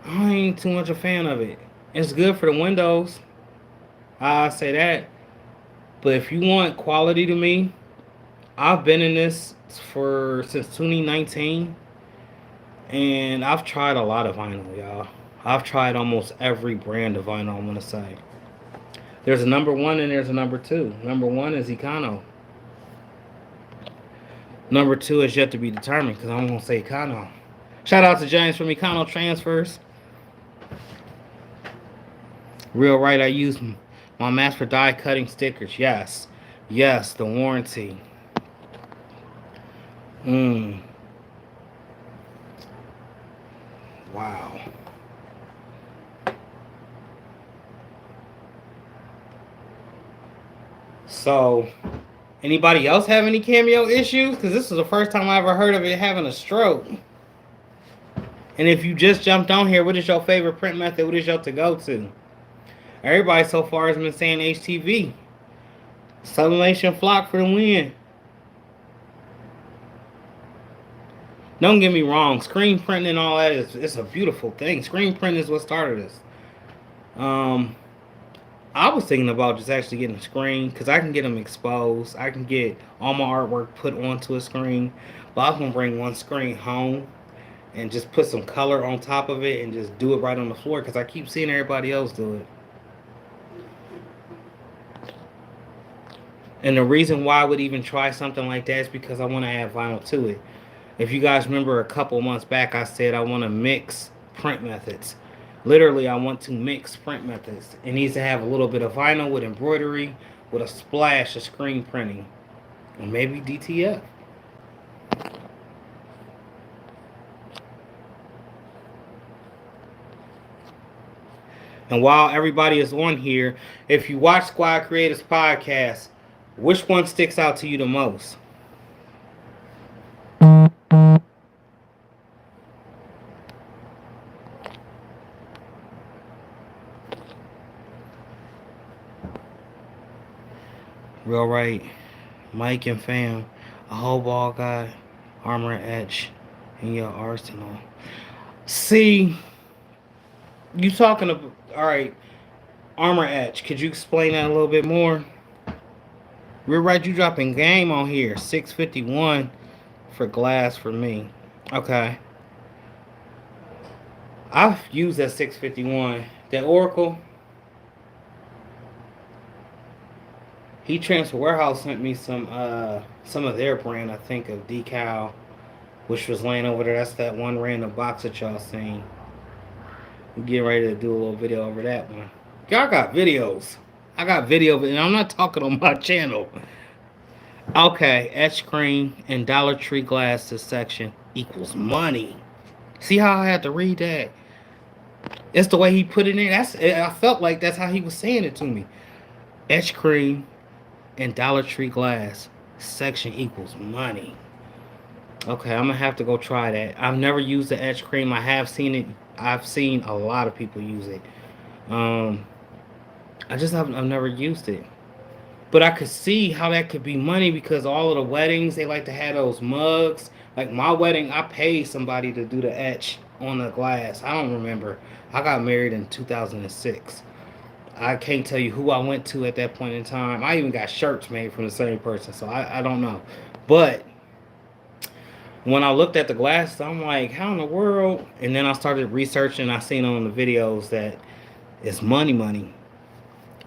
I ain't too much a fan of it. It's good for the windows. I say that. But if you want quality to me, I've been in this since 2019. And I've tried a lot of vinyl, y'all. I've tried almost every brand of vinyl, I'm going to say. There's a number 1 and there's a number 2. Number 1 is Econo. Number 2 is yet to be determined because I'm going to say Econo. Shout out to James from Econo Transfers. Real right, I use my mats for die cutting stickers. Yes. Yes, the warranty. Wow. So, anybody else have any cameo issues? Because this is the first time I ever heard of it having a stroke. And if you just jumped on here, what is your favorite print method? What is your to-go to? Everybody so far has been saying HTV. Sublimation flock for the win. Don't get me wrong, screen printing and all that is it's a beautiful thing. Screen printing is what started this. Um, I was thinking about just actually getting a screen because I can get them exposed. I can get all my artwork put onto a screen. But I was gonna bring one screen home and just put some color on top of it and just do it right on the floor because I keep seeing everybody else do it. And the reason why I would even try something like that is because I want to add vinyl to it. If you guys remember a couple months back, I said I want to mix print methods. Literally, I want to mix print methods. It needs to have a little bit of vinyl with embroidery, with a splash of screen printing, and maybe DTF. And while everybody is on here, if you watch Squad Creators Podcast, which one sticks out to you the most? Real right, Mike and fam, a whole ball guy, armor etch in your arsenal. See, you talking about, all right, armor etch. Could you explain that a little bit more? Real right, you dropping game on here. 651 for glass for me. Okay. I've used that 651. That Oracle. Heat Transfer Warehouse sent me some of their brand, I think, of decal, which was laying over there. That's that one random box that y'all seen. I'm getting ready to do a little video over that one. Y'all got videos. I got video, and I'm not talking on my channel. Okay, etch cream and Dollar Tree glasses section equals money. See how I had to read that? It's the way he put it in. I felt like that's how he was saying it to me. Etch cream and Dollar Tree glass section equals money. Okay, I'm gonna have to go try that. I've never used the etch cream. I have seen it. I've seen a lot of people use it. I've never used it. But I could see how that could be money because all of the weddings, they like to have those mugs. Like my wedding, I paid somebody to do the etch on the glass. I don't remember. I got married in 2006. I can't tell you who I went to at that point in time. I even got shirts made from the same person, so I don't know. But when I looked at the glasses, I'm like, how in the world? And then I started researching. I seen on the videos that it's money.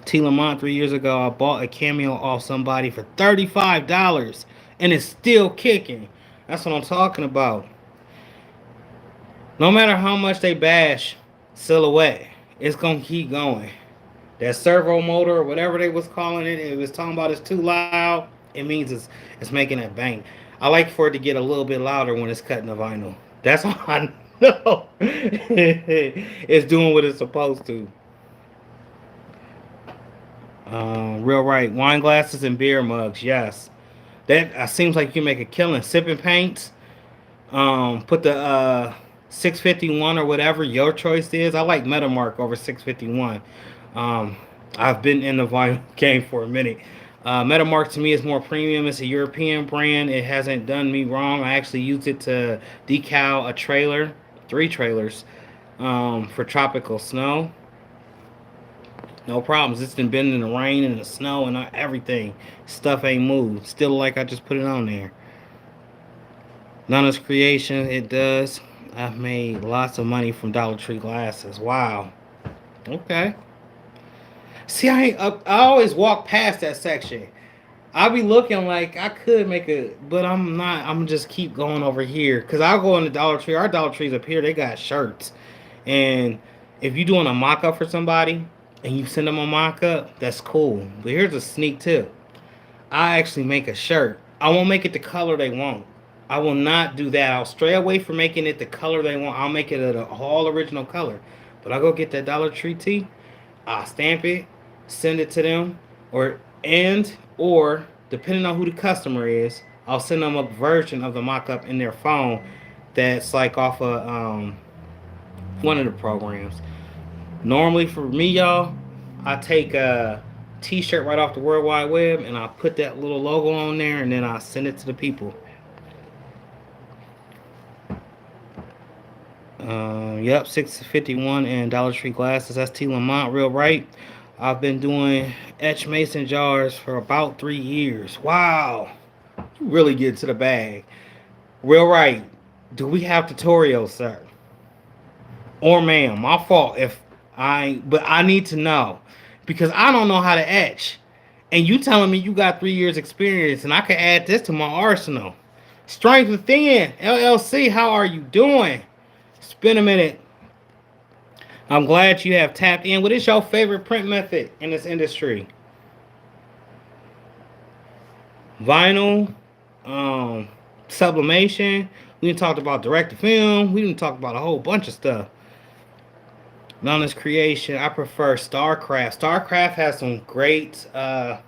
T. Lamont 3 years ago, I bought a cameo off somebody for $35, and it's still kicking. That's what I'm talking about. No matter how much they bash Silhouette, it's gonna keep going. That servo motor or whatever they was calling it, it was talking about it's too loud. It means it's making that bang. I like for it to get a little bit louder when it's cutting the vinyl. That's all I know. It's doing what it's supposed to. Real right. Wine glasses and beer mugs. Yes. That seems like you can make a killing. Sipping paints. Put the 651 or whatever your choice is. I like Metamark over 651. I've been in the vinyl game for a minute. Metamark to me is more premium. It's a European brand. It hasn't done me wrong. I actually used it to decal a trailer, 3 trailers, for tropical snow. No problems. It's been in the rain and the snow and everything. Stuff ain't moved. Still like I just put it on there. Nana's creation, it does. I've made lots of money from Dollar Tree glasses. Wow. Okay. See, I always walk past that section. I'll be looking like I could make but I'm not. I'm just keep going over here. Because I'll go in the Dollar Tree. Our Dollar Trees up here, they got shirts. And if you're doing a mock-up for somebody, and you send them a mock-up, that's cool. But here's a sneak tip. I actually make a shirt. I won't make it the color they want. I will not do that. I'll stray away from making it the color they want. I'll make it an all original color. But I'll go get that Dollar Tree tee. I'll stamp it, send it to them, or depending on who the customer is, I'll send them a version of the mock-up in their phone that's like off of one of the programs. Normally for me, y'all, I take a t-shirt right off the World Wide Web and I put that little logo on there and then I send it to the people. Yep, 651 and Dollar Tree glasses. That's T. Lamont, real right. I've been doing etch mason jars for about 3 years. Wow, you really get to the bag. Real right. Do we have tutorials, sir? Or ma'am? My fault if but I need to know because I don't know how to etch. And you telling me you got 3 years experience and I can add this to my arsenal. Strength Within, LLC, how are you doing? It's been a minute. I'm glad you have tapped in. What is your favorite print method in this industry? Vinyl, sublimation. We didn't talk about direct to film. We didn't talk about a whole bunch of stuff. Wellness creation. I prefer StarCraft. StarCraft has some great. I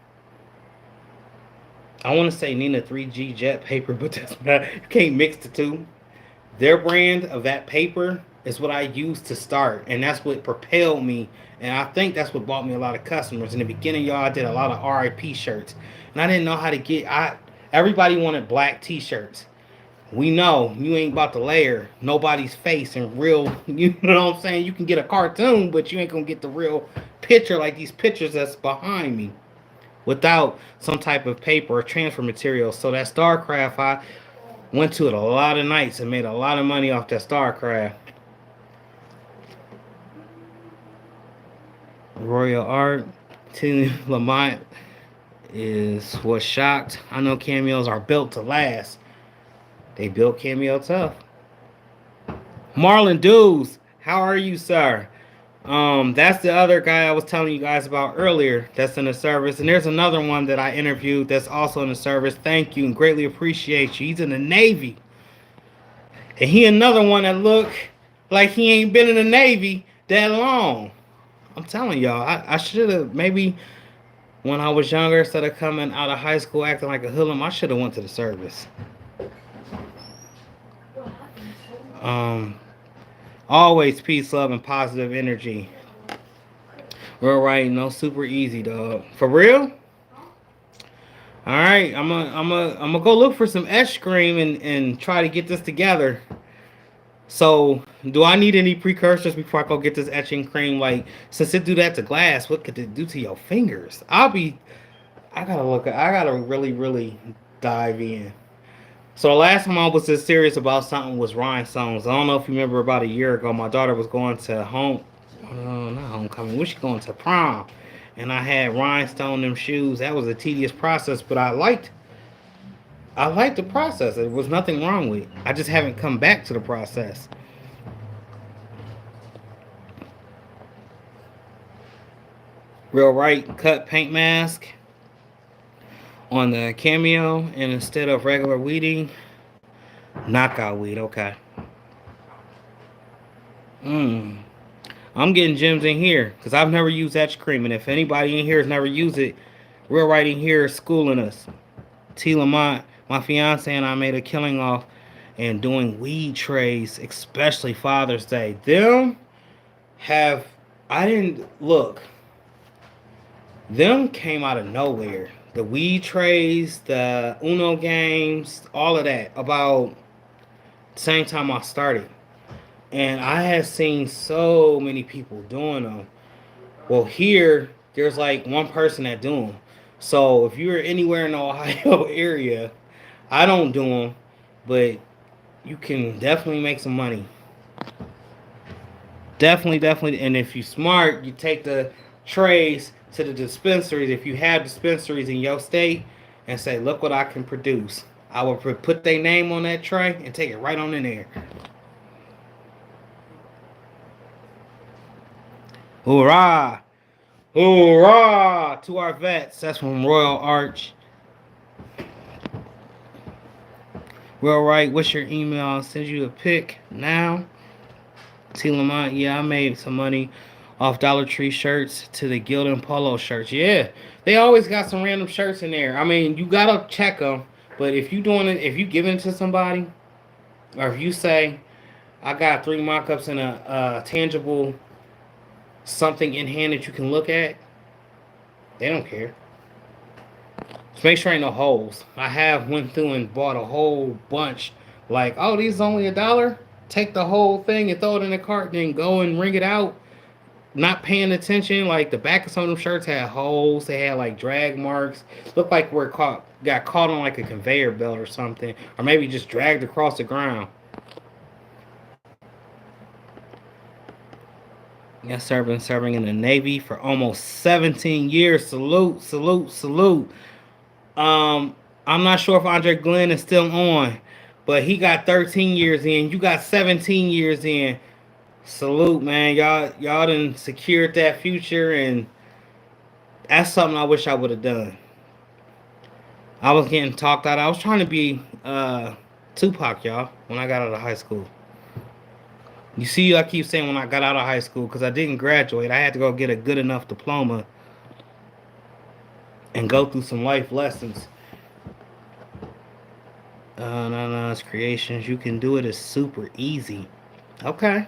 want to say Nina 3G jet paper, but that's not. You can't mix the two. Their brand of that paper is what I used to start, and that's what propelled me. And I think that's what bought me a lot of customers. In the beginning, y'all, I did a lot of RIP shirts, and I didn't know how to get. Everybody wanted black T-shirts. We know you ain't about to layer nobody's face in real. You know what I'm saying? You can get a cartoon, but you ain't gonna get the real picture like these pictures that's behind me without some type of paper or transfer material. So that StarCraft, I went to it a lot of nights and made a lot of money off that StarCraft. Royal Art, T. Lamont was shocked. I know cameos are built to last. They built Cameo tough. Marlon Dews, how are you, sir? That's the other guy I was telling you guys about earlier that's in the service. And there's another one that I interviewed that's also in the service. Thank you and greatly appreciate you. He's in the Navy. And he another one that look like he ain't been in the Navy that long. I'm telling y'all, I should have maybe when I was younger, instead of coming out of high school acting like a hoodlum, I should have went to the service. Always peace, love, and positive energy. Real right, no super easy, dog. For real? All right, I'm gonna go look for some etch cream and try to get this together. So, do I need any precursors before I go get this etching cream? Like, since it do that to glass, what could it do to your fingers? I gotta really dive in. So the last time I was this serious about something was rhinestones. I don't know if you remember about a year ago, my daughter was going to not homecoming, was she going to prom? And I had rhinestone them shoes. That was a tedious process, but I liked the process. There was nothing wrong with it. I just haven't come back to the process. Real right cut paint mask on the Cameo, and instead of regular weeding, knockout weed. Okay. I'm getting gems in here because I've never used etch cream, and if anybody in here has never used it, real right in here is schooling us. T. Lamont, my fiance, and I made a killing off and doing weed trays, especially Father's Day. I didn't look. Them came out of nowhere. The weed trays, the Uno games, all of that, about the same time I started. And I have seen so many people doing them. Well, here, there's like one person that do them. So if you're anywhere in the Ohio area, I don't do them, but you can definitely make some money. Definitely. And if you're smart, you take the trays to the dispensaries. If you have dispensaries in your state, and say, look what I can produce. I will put their name on that tray and take it right on in there. Hoorah! Hoorah! To our vets. That's from Royal Arch. Well, right. What's your email? I'll send you a pic now. T. Lamont. Yeah, I made some money off Dollar Tree shirts to the Gildan Polo shirts. Yeah, they always got some random shirts in there. I mean, you gotta check them. But if you giving it to somebody, or if you say, I got 3 mock-ups and a tangible something in hand that you can look at, they don't care. Just make sure ain't no holes. I have went through and bought a whole bunch. Like, oh, these is only $1. take the whole thing and throw it in the cart, then go and wring it out, not paying attention. Like the back of some of them shirts had holes, they had like drag marks. Looked like we're got caught on like a conveyor belt or something, or maybe just dragged across the ground. Yes, sir. Been serving in the Navy for almost 17 years. Salute, salute, salute. Um, I'm not sure if Andre Glenn is still on, but he got 13 years in. You got 17 years in. Salute, man. Y'all done secured that future, and that's something I wish I would have done. I was getting talked out. I was trying to be Tupac, y'all, when I got out of high school. You see, I keep saying when I got out of high school because I didn't graduate. I had to go get a good enough diploma and go through some life lessons. No, it's creations. You can do it. It's super easy. Okay.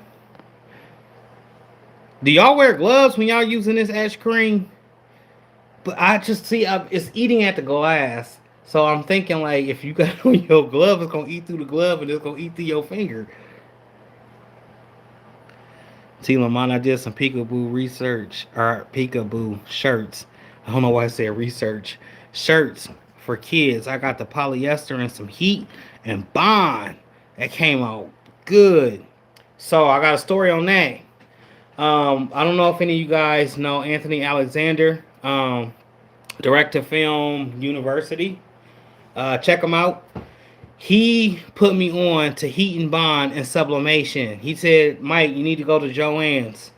Do y'all wear gloves when y'all using this ash cream? But I just see it's eating at the glass. So I'm thinking like if you got on your glove, it's gonna eat through the glove and it's gonna eat through your finger. T. Lamont, I did some peekaboo research or peekaboo shirts. I don't know why I said research. Shirts for kids. I got the polyester and some heat and bond. That came out good. So I got a story on that. I don't know if any of you guys know Anthony Alexander, Direct to Film University. Check him out. He put me on to heat and bond and sublimation. He said, Mike, you need to go to Joann's.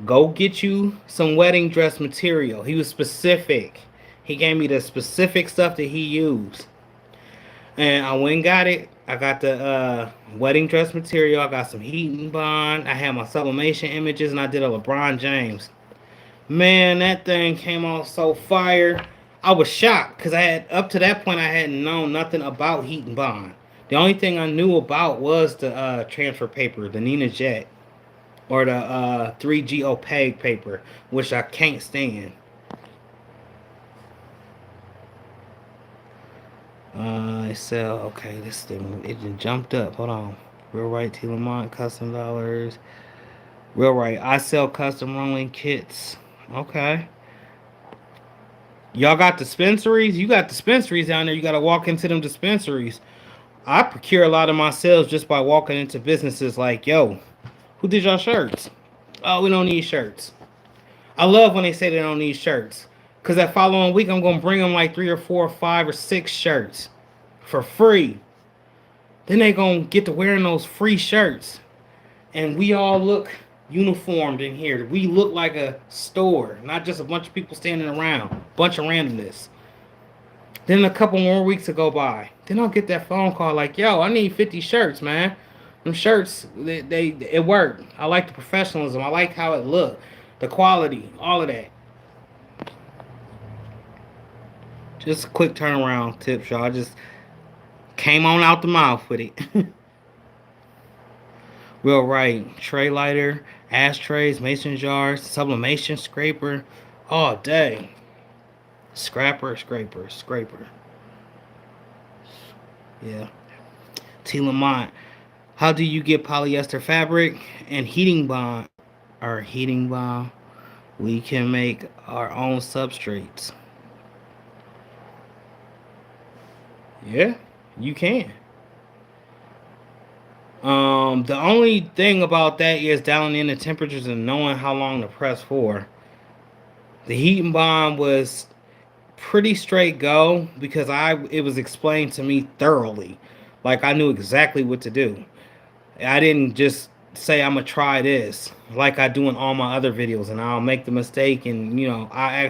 Go get you some wedding dress material. He was specific. He gave me the specific stuff that he used. And I went and got it. I got the wedding dress material. I got some heat and bond. I had my sublimation images, and I did a LeBron James. Man, that thing came out so fire. I was shocked because I had up to that point I hadn't known nothing about heat and bond. The only thing I knew about was the transfer paper, the Nina Jet, or the 3G opaque paper, which I can't stand. I sell. Okay, this thing it just jumped up. Hold on. Real right, T. Lamont, custom dollars. Real right. I sell custom rolling kits. Okay. Y'all got dispensaries? You got dispensaries down there. You got to walk into them dispensaries. I procure a lot of my sales just by walking into businesses like, yo, who did y'all shirts? Oh, we don't need shirts. I love when they say they don't need shirts. Because that following week, I'm going to bring them like 3 or 4 or 5 or 6 shirts for free. Then they going to get to wearing those free shirts. And we all look uniformed in here. We look like a store, not just a bunch of people standing around, bunch of randomness. Then a couple more weeks to go by, then I'll get that phone call like, yo, I need 50 shirts, man. Them shirts, it worked. I like the professionalism. I like how it looked, the quality, all of that. Just a quick turnaround tips, y'all. I just came on out the mouth with it. Real right. Tray lighter, ashtrays, mason jars, sublimation scraper, all day. Scraper. Yeah. T. Lamont, how do you get polyester fabric and heating bond? Or heating bond? We can make our own substrates. Yeah, you can. The only thing about that is dialing in the temperatures and knowing how long to press for. The heat and bond was pretty straight go because it was explained to me thoroughly. Like I knew exactly what to do. I didn't just say I'm gonna try this like I do in all my other videos and I'll make the mistake and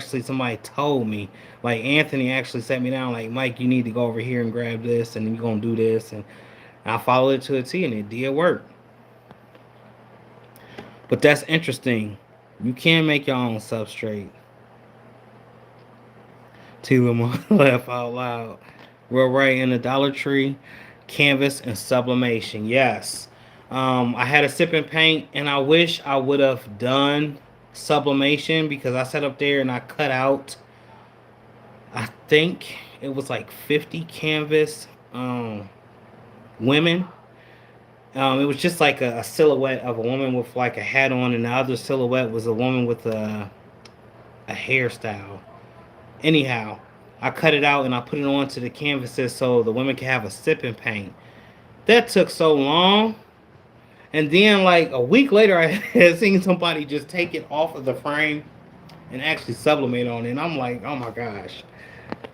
somebody told me. Like Anthony actually set me down like, Mike, you need to go over here and grab this and you're gonna do this, and I followed it to a T and it did work. But that's interesting. You can make your own substrate. T. Lamont laugh out loud. Real right, in the Dollar Tree, canvas and sublimation. Yes. I had a sip and paint, and I wish I would have done sublimation because I sat up there and I cut out, I think it was like 50 canvas women, It was just like a silhouette of a woman with like a hat on, and the other silhouette was a woman with a hairstyle. Anyhow, I cut it out and I put it onto the canvases so the women can have a sip and paint. That took so long. And then, like a week later, I had seen somebody just take it off of the frame and actually sublimate on it. And I'm like, oh my gosh.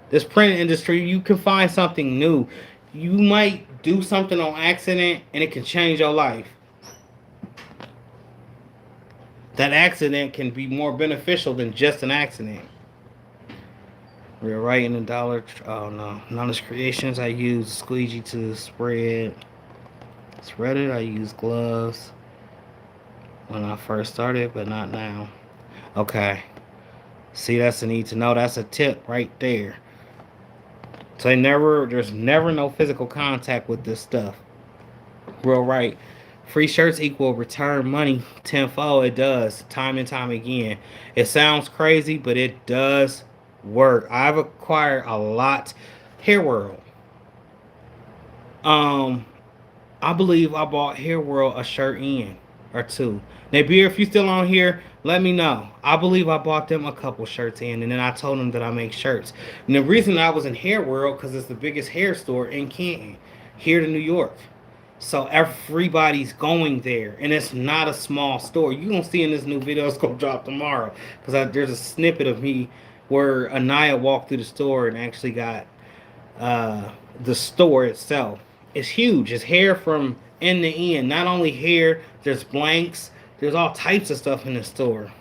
This print industry, you can find something new. You might do something on accident and it can change your life. That accident can be more beneficial than just an accident. We're writing in oh no. Knowledge creations, I use squeegee to spread. Spread it, I use gloves when I first started, but not now. Okay. See, that's a need to know. That's a tip right there. So there's never no physical contact with this stuff. Real right. Free shirts equal return money tenfold. It does, time and time again. It sounds crazy, but it does work. I've acquired a lot. Hair World. I believe I bought Hair World a shirt in or two. Now, Beer, if you still on here, let me know. I believe I bought them a couple shirts in, and then I told them that I make shirts. And the reason I was in Hair World, because it's the biggest hair store in Canton, here to New York. So everybody's going there, and it's not a small store. You're going to see in this new video, it's going to drop tomorrow, because there's a snippet of me where Anaya walked through the store and actually got the store itself. It's huge. It's hair from end to end. Not only hair, there's blanks. There's all types of stuff in the store.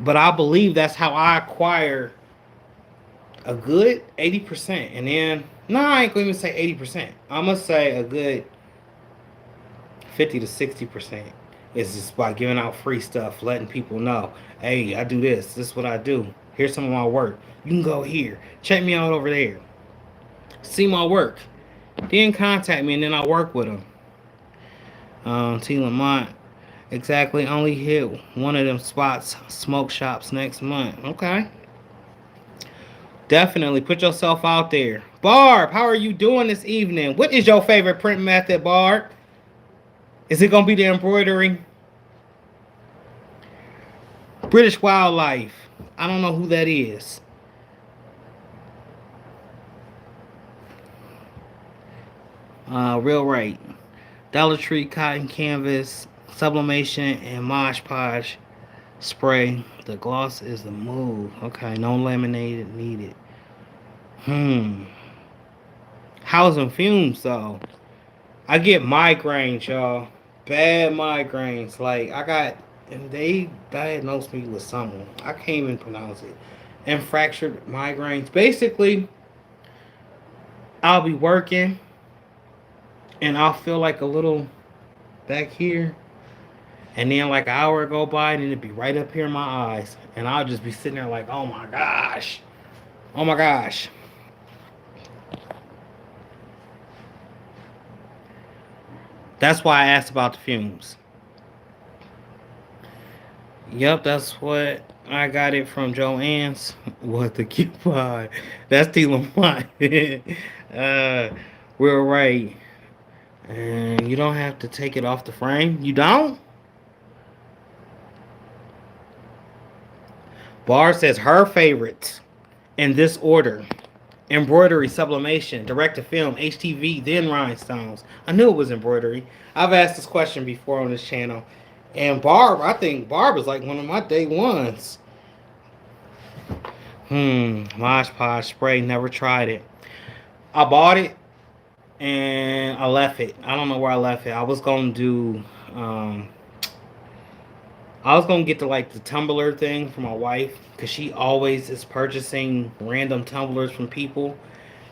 But I believe that's how I acquire a good 80%. And then, no, I ain't going to even say 80%. I'm going to say a good 50 to 60%. It's just by giving out free stuff, letting people know, hey, I do this. This is what I do. Here's some of my work. You can go here. Check me out over there. See my work. Then contact me and then I'll work with them. T. Lamont. Exactly. Only hit one of them spots, smoke shops next month. Okay. Definitely put yourself out there. Barb, how are you doing this evening? What is your favorite print method, Barb? Is it going to be the embroidery? British Wildlife. I don't know who that is. Real right. Dollar Tree cotton canvas, sublimation, and Mosh Podge spray. The gloss is the move. Okay, no laminated needed. How's them fumes though? I get migraines, y'all. Bad migraines. Like and they diagnosed me with something. I can't even pronounce it. And fractured migraines. Basically, I'll be working and I'll feel like a little back here. And then like an hour go by and it'd be right up here in my eyes. And I'll just be sitting there like, oh my gosh. Oh my gosh. That's why I asked about the fumes. Yep, that's what I got it from Joanne's. What the coupon? That's T. Lamont. We're right. And you don't have to take it off the frame. You don't? Bar says her favorites in this order: embroidery, sublimation, direct-to-film, HTV, then rhinestones. I knew it was embroidery. I've asked this question before on this channel. And Barb, I think Barb is like one of my day ones. Mosh Podge spray, never tried it. I bought it and I left it. I don't know where I left it. I was gonna do I was gonna get the tumbler thing for my wife, because she always is purchasing random tumblers from people.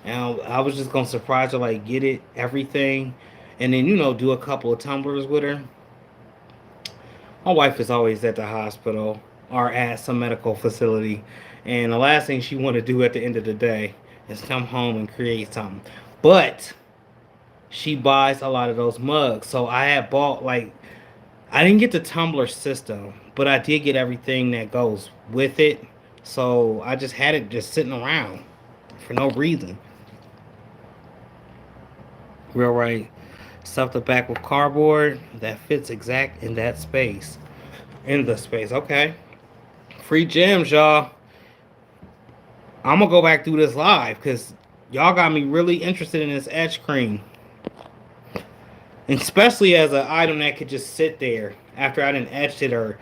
And I was just gonna surprise her, like get it, everything, and then do a couple of tumblers with her. My wife is always at the hospital or at some medical facility, and the last thing she want to do at the end of the day is come home and create something. But she buys a lot of those mugs, so I had bought I didn't get the tumbler system, but I did get everything that goes with it. So I just had it just sitting around for no reason. Real right. Stuff the back with cardboard that fits exact in that space. In the space. Okay. Free gems, y'all. I'm gonna go back through this live because y'all got me really interested in this etch cream. Especially as an item that could just sit there after I didn't etch it, or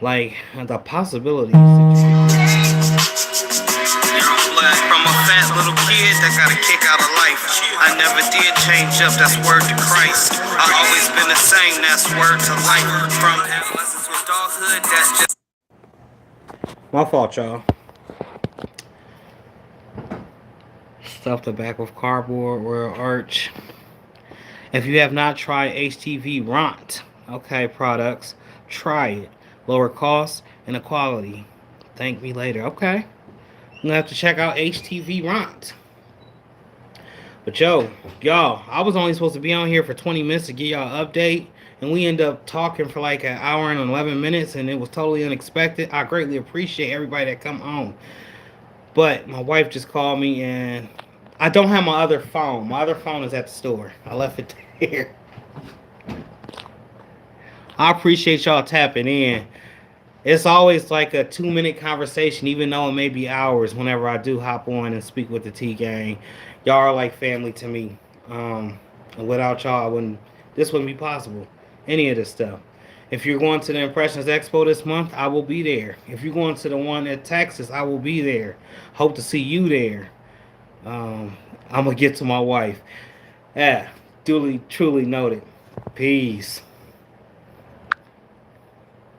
like the possibilities. From a fat little kid that got a kick out of life. I never did change up, that's word to Christ. I always been the same, that's word to life. From adolescence to adulthood, that's just my fault, y'all. Stuff the back with cardboard, royal arch. If you have not tried HTV-RONT, okay, products, try it. Lower cost and the quality. Thank me later. Okay. I'm gonna have to check out HTV-RONT. But y'all, I was only supposed to be on here for 20 minutes to get y'all an update, and we end up talking for like an hour and 11 minutes, and it was totally unexpected. I greatly appreciate everybody that come on. But my wife just called me, and I don't have my other phone. My other phone is at the store. I left it there. I appreciate y'all tapping in. It's always like a 2-minute conversation, even though it may be hours whenever I do hop on and speak with the T-Gang. Y'all are like family to me. And without y'all, this wouldn't be possible. Any of this stuff. If you're going to the Impressions Expo this month, I will be there. If you're going to the one at Texas, I will be there. Hope to see you there. I'm going to get to my wife. Yeah, duly, truly noted. Peace.